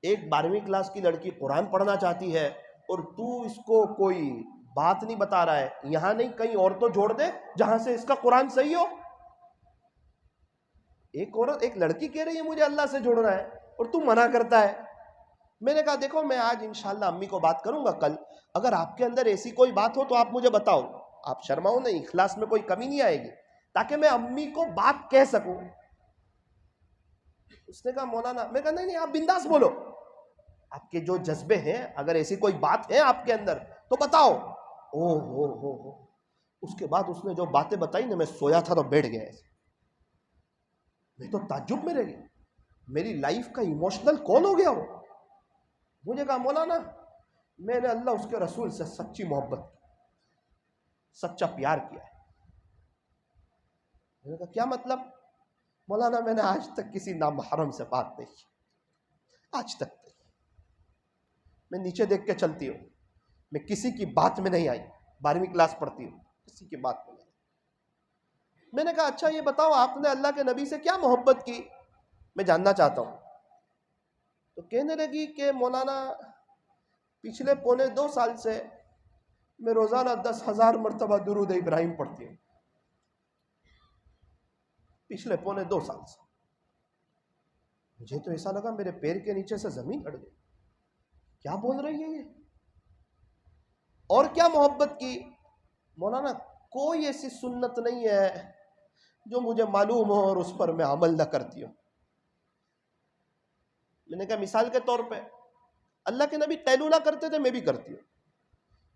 एक 12वीं क्लास की लड़की कुरान पढ़ना चाहती है और तू इसको कोई बात नहीं बता रहा है, यहाँ नहीं कहीं और तो जोड़ दे जहाँ से इसका कुरान सही हो। एक औरत, एक लड़की कह रही है मुझे अल्लाह से जोड़ना है और तू मना करता है। मैंने कहा देखो मैं आज इंशाल्लाह अम्मी को बात करूंगा, कल अगर आपके अंदर ऐसी कोई बात हो तो आप मुझे बताओ, आप शर्माओ नहीं, इखलास में कोई कमी नहीं आएगी, ताकि मैं अम्मी को बात कह सकूं। उसने कहा मौलाना, मैं कहा नहीं नहीं आप बिंदास बोलो, आपके जो जज्बे हैं, अगर ऐसी कोई बात है आपके अंदर तो बताओ। ओ हो। उसके बाद उसने जो बातें बताई ना, मैं सोया था तो बैठ गया ऐसे, मैं तो ताज्जुब में रह गया, मेरी लाइफ का इमोशनल कॉल हो गया वो। मुझे कहा मौलाना मैंने अल्लाह उसके रसूल से सच्ची मोहब्बत की, सच्चा प्यार किया है। मैंने कहा क्या मतलब? मौलाना मैंने आज तक किसी नामहरम से बात नहीं की, आज तक नहीं। मैं नीचे देख के चलती हूँ, मैं किसी की बात में नहीं आई, 12वीं क्लास पढ़ती हूँ, किसी की बात में नहीं। मैंने कहा अच्छा ये बताओ आपने अल्लाह के नबी से क्या मोहब्बत की, मैं जानना चाहता हूँ। तो कहने लगी कि मौलाना पिछले 1.25 साल से मैं रोजाना 10,000 मरतबा दुरूद इब्राहिम पढ़ती हूँ, पिछले 1.25 साल से। मुझे तो ऐसा लगा मेरे पैर के नीचे से जमीन हट गई, क्या बोल रही है ये? और क्या मोहब्बत की? मौलाना कोई ऐसी सुन्नत नहीं है जो मुझे मालूम हो और उस पर मैं अमल न करती हूँ। मैंने कहा मिसाल के तौर पे अल्लाह के नबी कैलूला करते थे, मैं भी करती हूँ।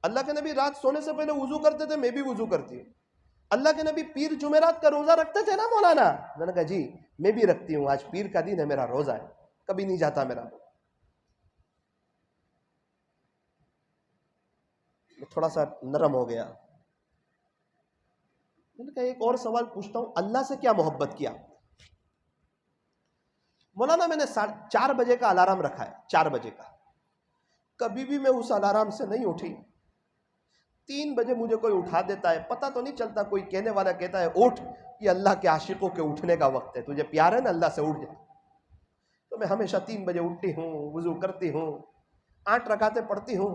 अल्लाह के नबी रात सोने से पहले वुजू करते थे, मैं भी वुजू करती हूँ। अल्लाह के नबी पीर जुमेरात का रोजा रखते थे ना मौलाना? मैंने कहा जी मैं भी रखती हूँ, आज पीर का दिन है, मेरा रोजा है, कभी नहीं जाता मेरा। थोड़ा सा नरम हो गया। मैंने कहा एक और सवाल पूछता हूँ, अल्लाह से क्या मोहब्बत किया? मौलाना मैंने 4 बजे का अलार्म रखा है, 4 बजे का, कभी भी मैं उस अलार्म से नहीं उठी। 3 बजे मुझे कोई उठा देता है, पता तो नहीं चलता, कोई कहने वाला कहता है उठ, ये अल्लाह के आशिकों के उठने का वक्त है, तुझे प्यार है ना अल्लाह से, उठ जा। तो मैं हमेशा 3 बजे उठती हूँ, वुजू करती हूँ, 8 रकातें पढ़ती हूँ,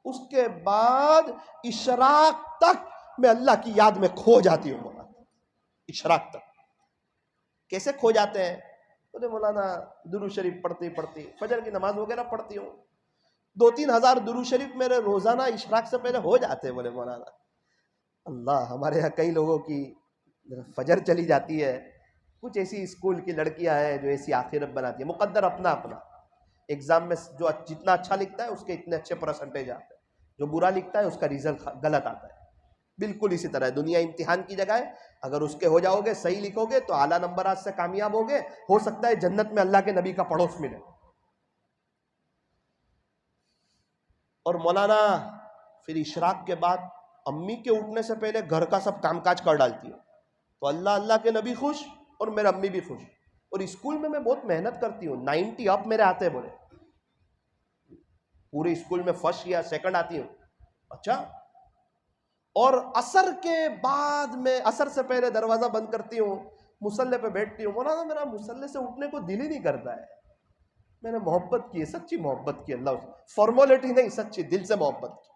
उसके बाद इशराक तक मैं अल्लाह की याद में खो जाती हूँ। मौलाना इशराक तक कैसे खो जाते हैं? बोले मौलाना दुरूद शरीफ पढ़ती पढ़ती, फजर की नमाज वगैरह पढ़ती हूँ, 2-3 हज़ार दुरूद शरीफ मेरे रोजाना इशराक से पहले हो जाते हैं। बोले मौलाना अल्लाह, हमारे यहाँ कई लोगों की फजर चली जाती है, कुछ ऐसी स्कूल की लड़कियां हैं जो ऐसी आखिरत बनाती है, मुकद्दर अपना अपना, एग्जाम में जो जितना अच्छा लिखता है उसके इतने अच्छे परसेंटेज आते हैं, जो बुरा लिखता है उसका रिजल्ट गलत आता है। बिल्कुल इसी तरह है, दुनिया इम्तिहान की जगह है, अगर उसके हो जाओगे, सही लिखोगे तो आला नंबर आज से कामयाब होगे, हो सकता है जन्नत में अल्लाह के नबी का पड़ोस मिले। और मौलाना फिर इशराक के बाद अम्मी के उठने से पहले घर का सब कामकाज कर डालती हूँ, तो अल्लाह अल्लाह के नबी खुश और मेरा अम्मी भी खुश। और स्कूल में मैं बहुत मेहनत करती हूँ, 90 अप मेरे आते हैं, बोले पूरे स्कूल में फर्स्ट या सेकंड आती हूँ। अच्छा, और असर के बाद में, असर से पहले दरवाजा बंद करती हूँ, मुसल्ले पे बैठती हूँ। मौलाना मेरा मुसल्ले से उठने को दिल ही नहीं करता है, मैंने मोहब्बत की है, सच्ची मोहब्बत की अल्लाह, फॉर्मेलिटी नहीं, सच्ची दिल से मोहब्बत की।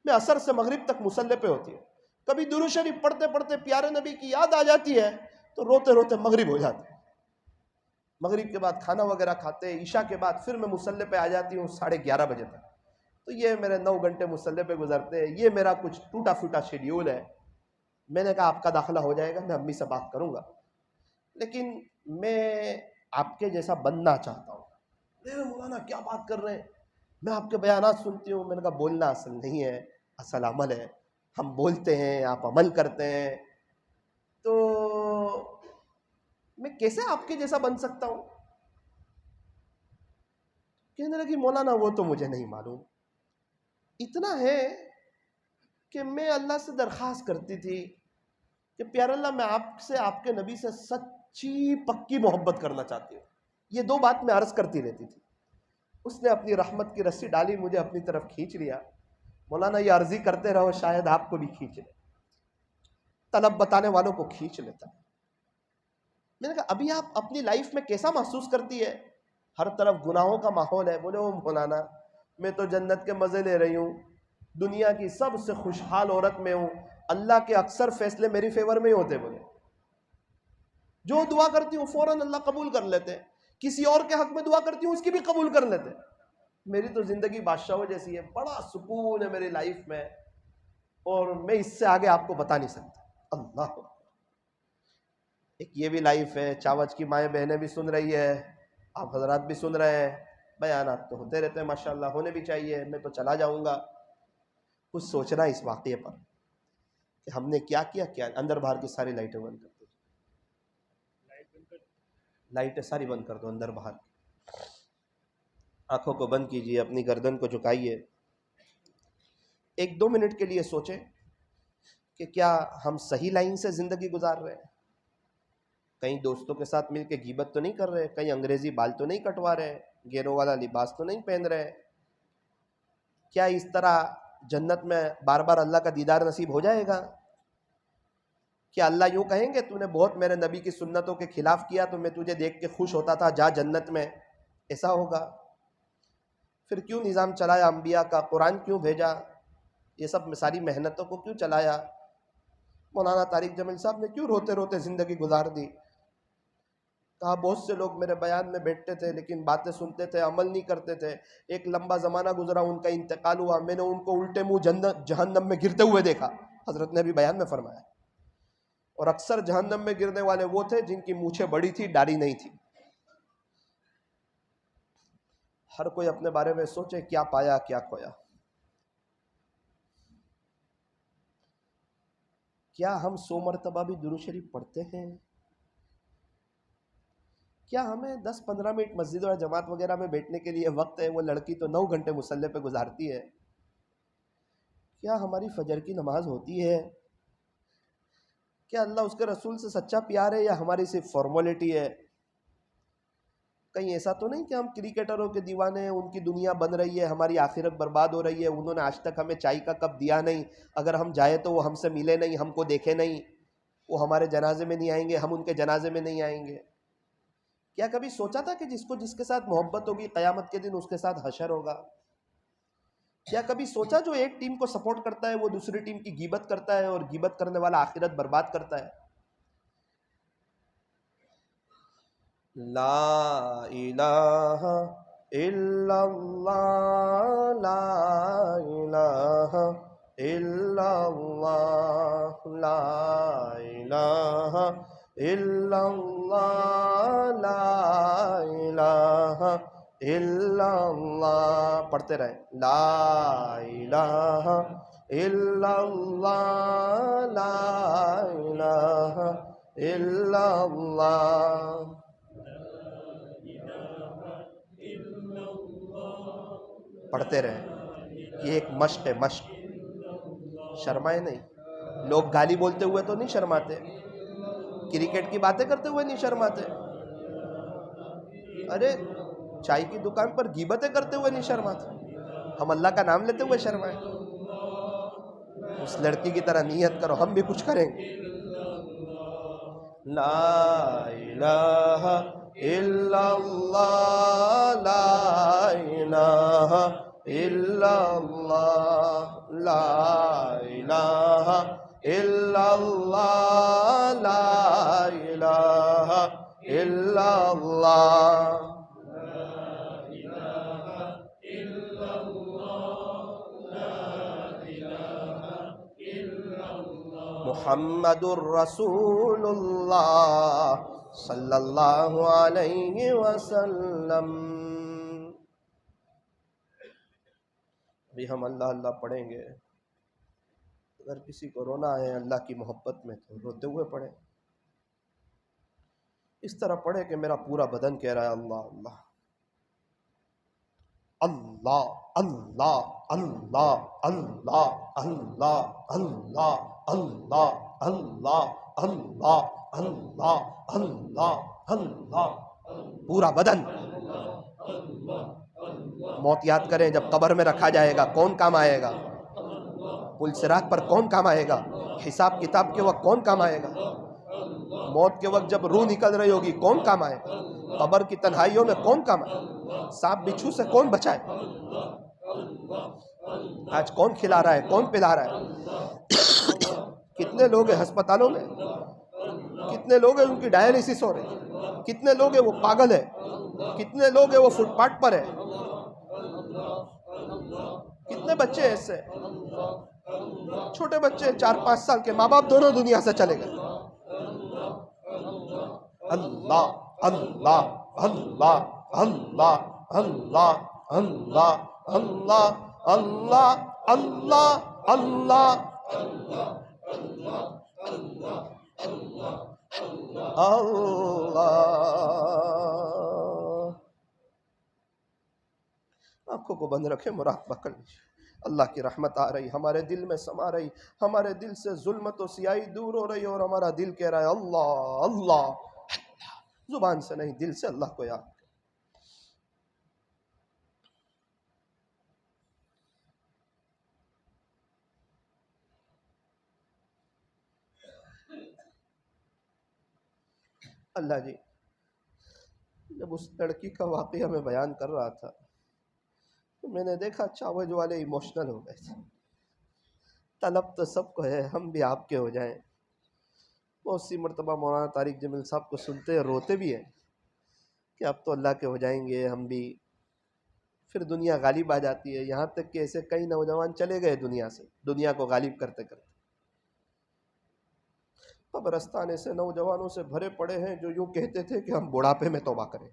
मैं असर से मगरिब तक मुसल्ले पे होती हूँ, कभी दुरूद शरीफ पढ़ते पढ़ते प्यारे नबी की याद आ जाती है तो रोते रोते मगरिब हो जाती है। मगरिब के बाद खाना वगैरह खाते, ईशा के बाद फिर मैं मुसल्ले पे आ जाती हूँ 11:30 बजे तक। तो ये मेरे 9 घंटे मुसल्ले पे गुजरते हैं। ये मेरा कुछ टूटा फूटा शेड्यूल है। मैंने कहा आपका दाखिला हो जाएगा, मैं अम्मी से बात करूंगा, लेकिन मैं आपके जैसा बनना चाहता हूँ। अरे मौलाना क्या बात कर रहे हैं, मैं आपके बयानात सुनती हूँ। मैंने कहा बोलना असल नहीं है, असल अमल है। हम बोलते हैं, आप अमल करते हैं, तो मैं कैसे आपके जैसा बन सकता हूँ? कहने लगी मौलाना वो तो मुझे नहीं मालूम, इतना है कि मैं अल्लाह से दरख्वास्त करती थी कि प्यारे अल्लाह, मैं आपसे, आपके नबी से सच्ची पक्की मोहब्बत करना चाहती हूँ। ये 2 बात मैं अर्ज करती रहती थी। उसने अपनी रहमत की रस्सी डाली, मुझे अपनी तरफ खींच लिया। मौलाना ये अर्जी करते रहो, शायद आपको भी खींच ले, तलब बताने वालों को खींच लेता है। मैंने कहा अभी आप अपनी लाइफ में कैसा महसूस करती है? हर तरफ गुनाहों का माहौल है। बोले ओ मौलाना, मैं तो जन्नत के मजे ले रही हूँ, दुनिया की सबसे खुशहाल औरत में हूँ, अल्लाह के अक्सर फैसले मेरी फेवर में ही होते। बोले जो दुआ करती हूँ फौरन अल्लाह कबूल कर लेते, किसी और के हक में दुआ करती हूँ उसकी भी कबूल कर लेते। मेरी तो जिंदगी बादशाहों जैसी है, बड़ा सुकून है मेरी लाइफ में, और मैं इससे आगे आपको बता नहीं सकता। अल्लाह, एक ये भी लाइफ है। चावच की माएँ बहनें भी सुन रही है, आप हजरात भी सुन रहे हैं, बयानात तो होते रहते हैं माशाल्लाह, होने भी चाहिए। मैं तो चला जाऊंगा। कुछ सोचना इस वाक़े पर कि हमने क्या किया, क्या अंदर बाहर की सारी लाइटें बंद कर दो, लाइटें सारी बंद कर दो, अंदर बाहर। आंखों को बंद कीजिए, अपनी गर्दन को झुकाइए, 1-2 मिनट के लिए सोचें कि क्या हम सही लाइन से ज़िंदगी गुजार रहे हैं? कहीं दोस्तों के साथ मिलकर गीबत तो नहीं कर रहे, कहीं अंग्रेजी बाल तो नहीं कटवा रहे, गेरों वाला लिबास तो नहीं पहन रहे? क्या इस तरह जन्नत में बार बार अल्लाह का दीदार नसीब हो जाएगा? क्या अल्लाह यूं कहेंगे तूने बहुत मेरे नबी की सुन्नतों के खिलाफ किया तो मैं तुझे देख के खुश होता था, जा जन्नत में? ऐसा होगा? फिर क्यों निज़ाम चलाया अंबिया का, कुरान क्यों भेजा, ये सब सारी मेहनतों को क्यों चलाया? मौलाना तारिक जमील साहब ने क्यों रोते रोते ज़िंदगी गुजार दी? कहा बहुत से लोग मेरे बयान में बैठते थे लेकिन बातें सुनते थे, अमल नहीं करते थे। एक लंबा ज़माना गुजरा, उनका इंतकाल हुआ, मैंने उनको उल्टे मुंह जहन्नम में गिरते हुए देखा। हजरत ने भी बयान में फरमाया। और अक्सर जहन्नम में गिरने वाले वो थे जिनकी मूछें बड़ी थी, दाढ़ी नहीं थी। हर कोई अपने बारे में सोचे, क्या पाया क्या खोया। क्या हम 100 मरतबा भी दुरूद शरीफ पढ़ते हैं? क्या हमें 10-15 मिनट मस्जिद और जमात वगैरह में बैठने के लिए वक्त है? वो लड़की तो 9 घंटे मुसल्ले पे गुजारती है। क्या हमारी फजर की नमाज होती है? क्या अल्लाह उसके रसूल से सच्चा प्यार है या हमारी सिर्फ फॉर्मेलिटी है? कहीं ऐसा तो नहीं कि हम क्रिकेटरों के दीवाने हैं, उनकी दुनिया बन रही है, हमारी आखिरत बर्बाद हो रही है, उन्होंने आज तक हमें चाय का कप दिया नहीं, अगर हम जाए तो वो हमसे मिले नहीं, हमको देखे नहीं, वो हमारे जनाजे में नहीं आएंगे, हम उनके जनाजे में नहीं आएंगे। क्या कभी सोचा था कि जिसको जिसके साथ मोहब्बत होगी क़यामत के दिन उसके साथ हशर होगा? क्या कभी सोचा जो एक टीम को सपोर्ट करता है वो दूसरी टीम की गीबत करता है और गीबत करने वाला आखिरत बर्बाद करता है? ला इलाहा इल्लल्लाह, ला इलाहा इल्लल्लाह, ला इलाहा इल्लल्लाह, ला इलाहा इल्लल्लाह। पढ़ते रहे, ला इलाहा इल्लल्लाह, ला इलाहा इल्लल्लाह। पढ़ते रहे, ये एक मश्क है, मश्क। शर्माए नहीं। लोग गाली बोलते हुए तो नहीं शर्माते, क्रिकेट की बातें करते हुए नहीं शर्माते, अरे चाय की दुकान पर गीबतें करते हुए नहीं शर्माते, हम अल्लाह का नाम लेते हुए शर्माए। उस लड़की की तरह नियत करो, हम भी कुछ करेंगे। ला इलाहा इल्लल्लाह, ला इलाहा इल्लल्लाह, ला इलाहा इल्लल्लाह, ला इलाहा इल्लल्लाह। मुहम्मदुर रसूलुल्लाह सल्लल्लाहु अलैहि वसल्लम। अभी हम अल्लाह अल्लाह पढ़ेंगे, अगर किसी को रोना है अल्लाह की मोहब्बत में तो रोते हुए पढ़े, इस तरह पढ़े कि मेरा पूरा बदन कह रहा है अल्लाह अल्लाह अल्लाह अल्लाह अल्लाह अल्लाह अल्लाह अल्लाह अल्लाह अल्लाह अल्लाह अल्लाह अल्लाह, पूरा बदन। मौत याद करें, जब कब्र में रखा जाएगा कौन काम आएगा? पुल सिरात पर कौन काम आएगा? हिसाब किताब के वक्त कौन काम आएगा? मौत के वक्त जब रूह निकल रही होगी कौन काम आए? कब्र की तन्हाइयों में कौन काम आए? सांप बिच्छू से कौन बचाए? आज कौन खिला रहा है, कौन पिला रहा है? कितने लोग हैं अस्पतालों में, कितने लोग हैं उनकी डायलिसिस हो रही, कितने लोग हैं वो पागल है, कितने लोग हैं वो फुटपाथ पर है, कितने बच्चे ऐसे, छोटे बच्चे 4-5 साल के, माँ बाप दोनों दुनिया से चले गए। अल्लाह अल्लाह अल्लाह अल्लाह अल्लाह अल्लाह अल्लाह अल्लाह अल्लाह अल्लाह अल्लाह। आंखों को बंद रखे, मुराक़बा कर लीजिए। अल्लाह की रहमत आ रही, हमारे दिल में समा रही, हमारे दिल से जुल्मत और सियाही दूर हो रही, और हमारा दिल कह रहा है अल्लाह अल्लाह। जुबान से नहीं, दिल से अल्लाह को याद। अल्लाह जी, जब उस लड़की का वाक़या में बयान कर रहा था तो मैंने देखा चावज वाले इमोशनल हो गए थे। तलब तो सबको है, हम भी आपके हो जाएं। बहुत सी मरतबा मौलाना तारिक जमील साहब को सुनते हैं, रोते भी हैं कि अब तो अल्लाह के हो जाएंगे हम भी। फिर दुनिया गालिब आ जाती है, यहाँ तक कि ऐसे कई नौजवान चले गए दुनिया से, दुनिया को गालिब करते करते। कब्रस्तान ऐसे नौजवानों से भरे पड़े हैं जो यूँ कहते थे कि हम बुढ़ापे में तौबा करें।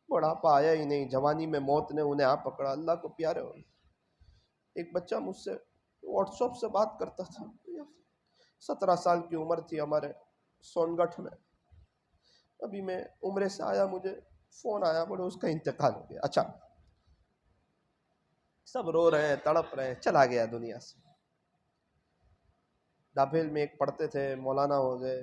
बुढ़ापा आया ही नहीं, जवानी में मौत ने उन्हें आ पकड़ा। अल्लाह को प्यारे हो, एक बच्चा मुझसे व्हाट्सएप से बात करता था, 17 साल की उम्र थी हमारे सोनगढ़ में। अभी मैं उम्रे से आया, मुझे फ़ोन आया, बोले उसका इंतकाल हो गया। अच्छा, सब रो रहे हैं, तड़प रहे हैं, चला गया दुनिया से। दाभेल में एक पढ़ते थे, मौलाना हो गए,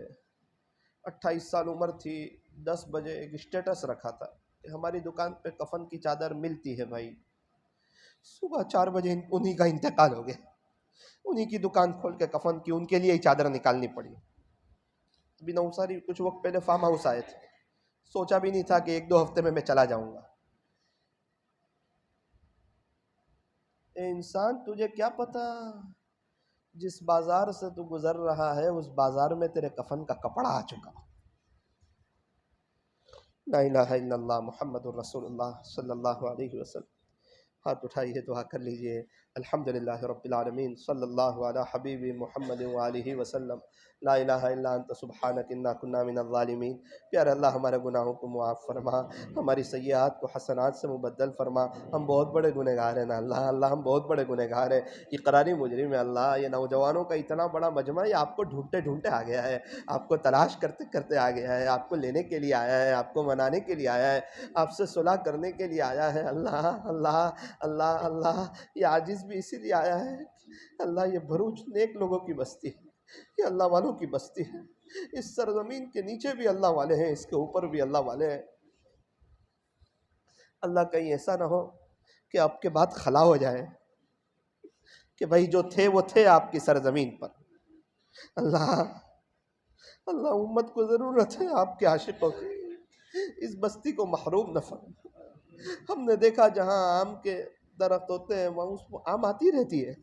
28 साल उम्र थी। 10 बजे एक स्टेटस रखा था कि हमारी दुकान पे कफन की चादर मिलती है भाई। सुबह 4 बजे उन्हीं का इंतकाल हो गया। उन्हीं की दुकान खोल के कफन की, उनके लिए ही चादर निकालनी पड़ी। अभी नौसारी कुछ वक्त पहले फार्म हाउस आए थे, सोचा भी नहीं था कि 1-2 हफ्ते में मैं चला जाऊंगा। ए इंसान, तुझे क्या पता जिस बाजार से तू गुजर रहा है उस बाजार में तेरे कफन का कपड़ा आ चुका। ला इलाहा इल्लल्लाह मुहम्मदुर रसूलुल्लाह सल्लल्लाहु अलैहि वसल्लम। हाथ उठाइए, दुआ कर लीजिए। अल्हम्दुलिल्लाह रब्बिल आलमीन, सल्लल्लाहु अला हबीबी मुहम्मद व आलिहि वसल्लम। ला इलाहा इल्ला अंत सुब्हानक इन्ना कुन्ना मिनज़ ज़ालिमीन। प्यारे अल्लाह, हमारे गुनाहों को मुआफ़ फरमा, हमारी सय्यात को हसनात से मुबद्दल फरमा। हम बहुत बड़े गुनहगार हैं ना अल्लाह, अल्लाह हम बहुत बड़े गुनहगार हैं, इक़रारी मुजरिम है अल्लाह। ये नौजवानों का इतना बड़ा मजमा, ये आपको ढूंढते ढूंढते आ गया है, आपको तलाश करते करते आ गया है, आपको लेने के लिए आया है, आपको मनाने के लिए आया है, आपसे सुलह करने के लिए आया है। अल्लाह अल्लाह अल्लाह अल्लाह, ये आजिज़ भी इसीलिए आया है अल्लाह, ये भरूच नेक लोगों की बस्ती है, ये अल्लाह वालों की बस्ती है। इस सरजमीन के नीचे भी अल्लाह वाले हैं, इसके ऊपर भी अल्लाह वाले हैं। अल्लाह कहीं ऐसा ना हो कि आपके बाद खला हो जाए कि भाई जो थे वो थे आपकी सरजमीन पर। अल्लाह अल्लाह, उम्मत को ज़रूरत है आपके आशिकों की, इस बस्ती को महरूम न फरमा। हमने देखा जहाँ आम के दरख्त होते हैं वहाँ उसमें आम आती रहती है।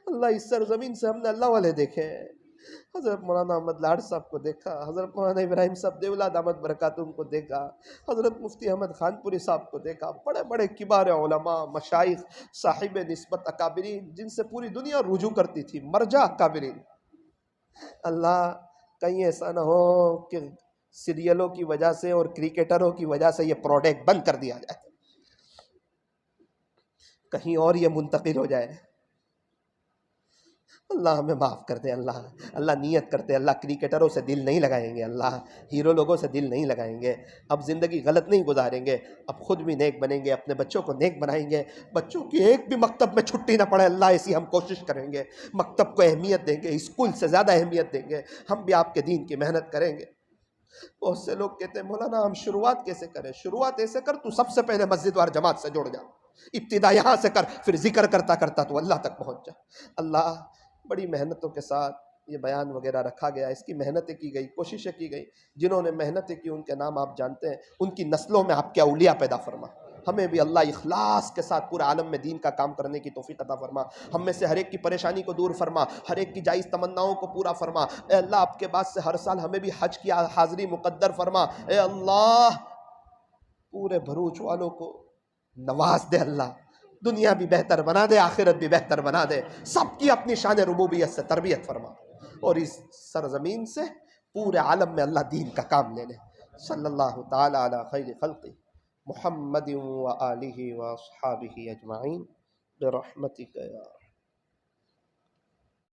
अल्लाह, इस सरजमीन से हमने अल्लाह वाले देखे हैं। हज़रत मौलाना अहमद लाड साहब को देखा, हज़रत मौलाना इब्राहिम साहब देवला दामद बरकातुहूम को देखा, हज़रत मुफ्ती अहमद खानपुरी साहब को देखा, बड़े बड़े किबार उलमा, मशाइख, साहिब निस्बत अकाबिरीन, जिनसे पूरी दुनिया रुजू करती थी, मरजा अकाबिरीन। अल्लाह, कहीं ऐसा ना हो कि सीरियलों की वजह से और क्रिकेटरों की वजह से ये प्रोडक्ट बंद कर दिया जाए, कहीं और ये मुंतकिल हो जाए। अल्लाह हमें माफ़ कर दे। अल्लाह अल्लाह नियत करते अल्लाह क्रिकेटरों से दिल नहीं लगाएंगे, अल्लाह हीरो लोगों से दिल नहीं लगाएंगे, अब ज़िंदगी गलत नहीं गुजारेंगे, अब खुद भी नेक बनेंगे, अपने बच्चों को नेक बनाएंगे, बच्चों की एक भी मकतब में छुट्टी ना पड़े अल्लाह, ऐसी हम कोशिश करेंगे, मकतब को अहमियत देंगे, स्कूल से ज़्यादा अहमियत देंगे, हम भी आपके दीन की मेहनत करेंगे। बहुत से लोग कहते हैं मौलाना हम शुरुआत कैसे करें? शुरुआत ऐसे कर, तू सबसे पहले मस्जिद वार जमात से जुड़ जा, इब्तिदा यहाँ से कर, फिर जिक्र करता करता तू अल्लाह तक पहुँच जा। अल्लाह बड़ी मेहनतों के साथ ये बयान वगैरह रखा गया, इसकी मेहनतें की गई, कोशिशें की गई। जिन्होंने मेहनतें की उनके नाम आप जानते हैं, उनकी नस्लों में आपके औलिया पैदा फरमा। हमें भी अल्लाह इखलास के साथ पूरे आलम में दीन का काम करने की तौफीक अता फरमा। हम में से हर एक की परेशानी को दूर फरमा, हर एक की जायज़ तमन्नाओं को पूरा फरमा। ए अल्लाह, आपके बाद से हर साल हमें भी हज की हाज़िरी मुकद्दर फरमा। ए अल्लाह, पूरे भरूच वालों को नवाज दे अल्लाह, दुनिया भी बेहतर बना दे, आखिरत भी बेहतर बना दे, सबकी अपनी शान रुबूबियत से तरबियत फरमा, और इस सरजमीन से पूरे आलम में अल्लाह दीन का काम ले ले। सल्लल्लाहु ताला अला खैर खल्क़ि मुहम्मदिन व आलिहि व अस्हाबिहि अजमाइन बिरहमतिक या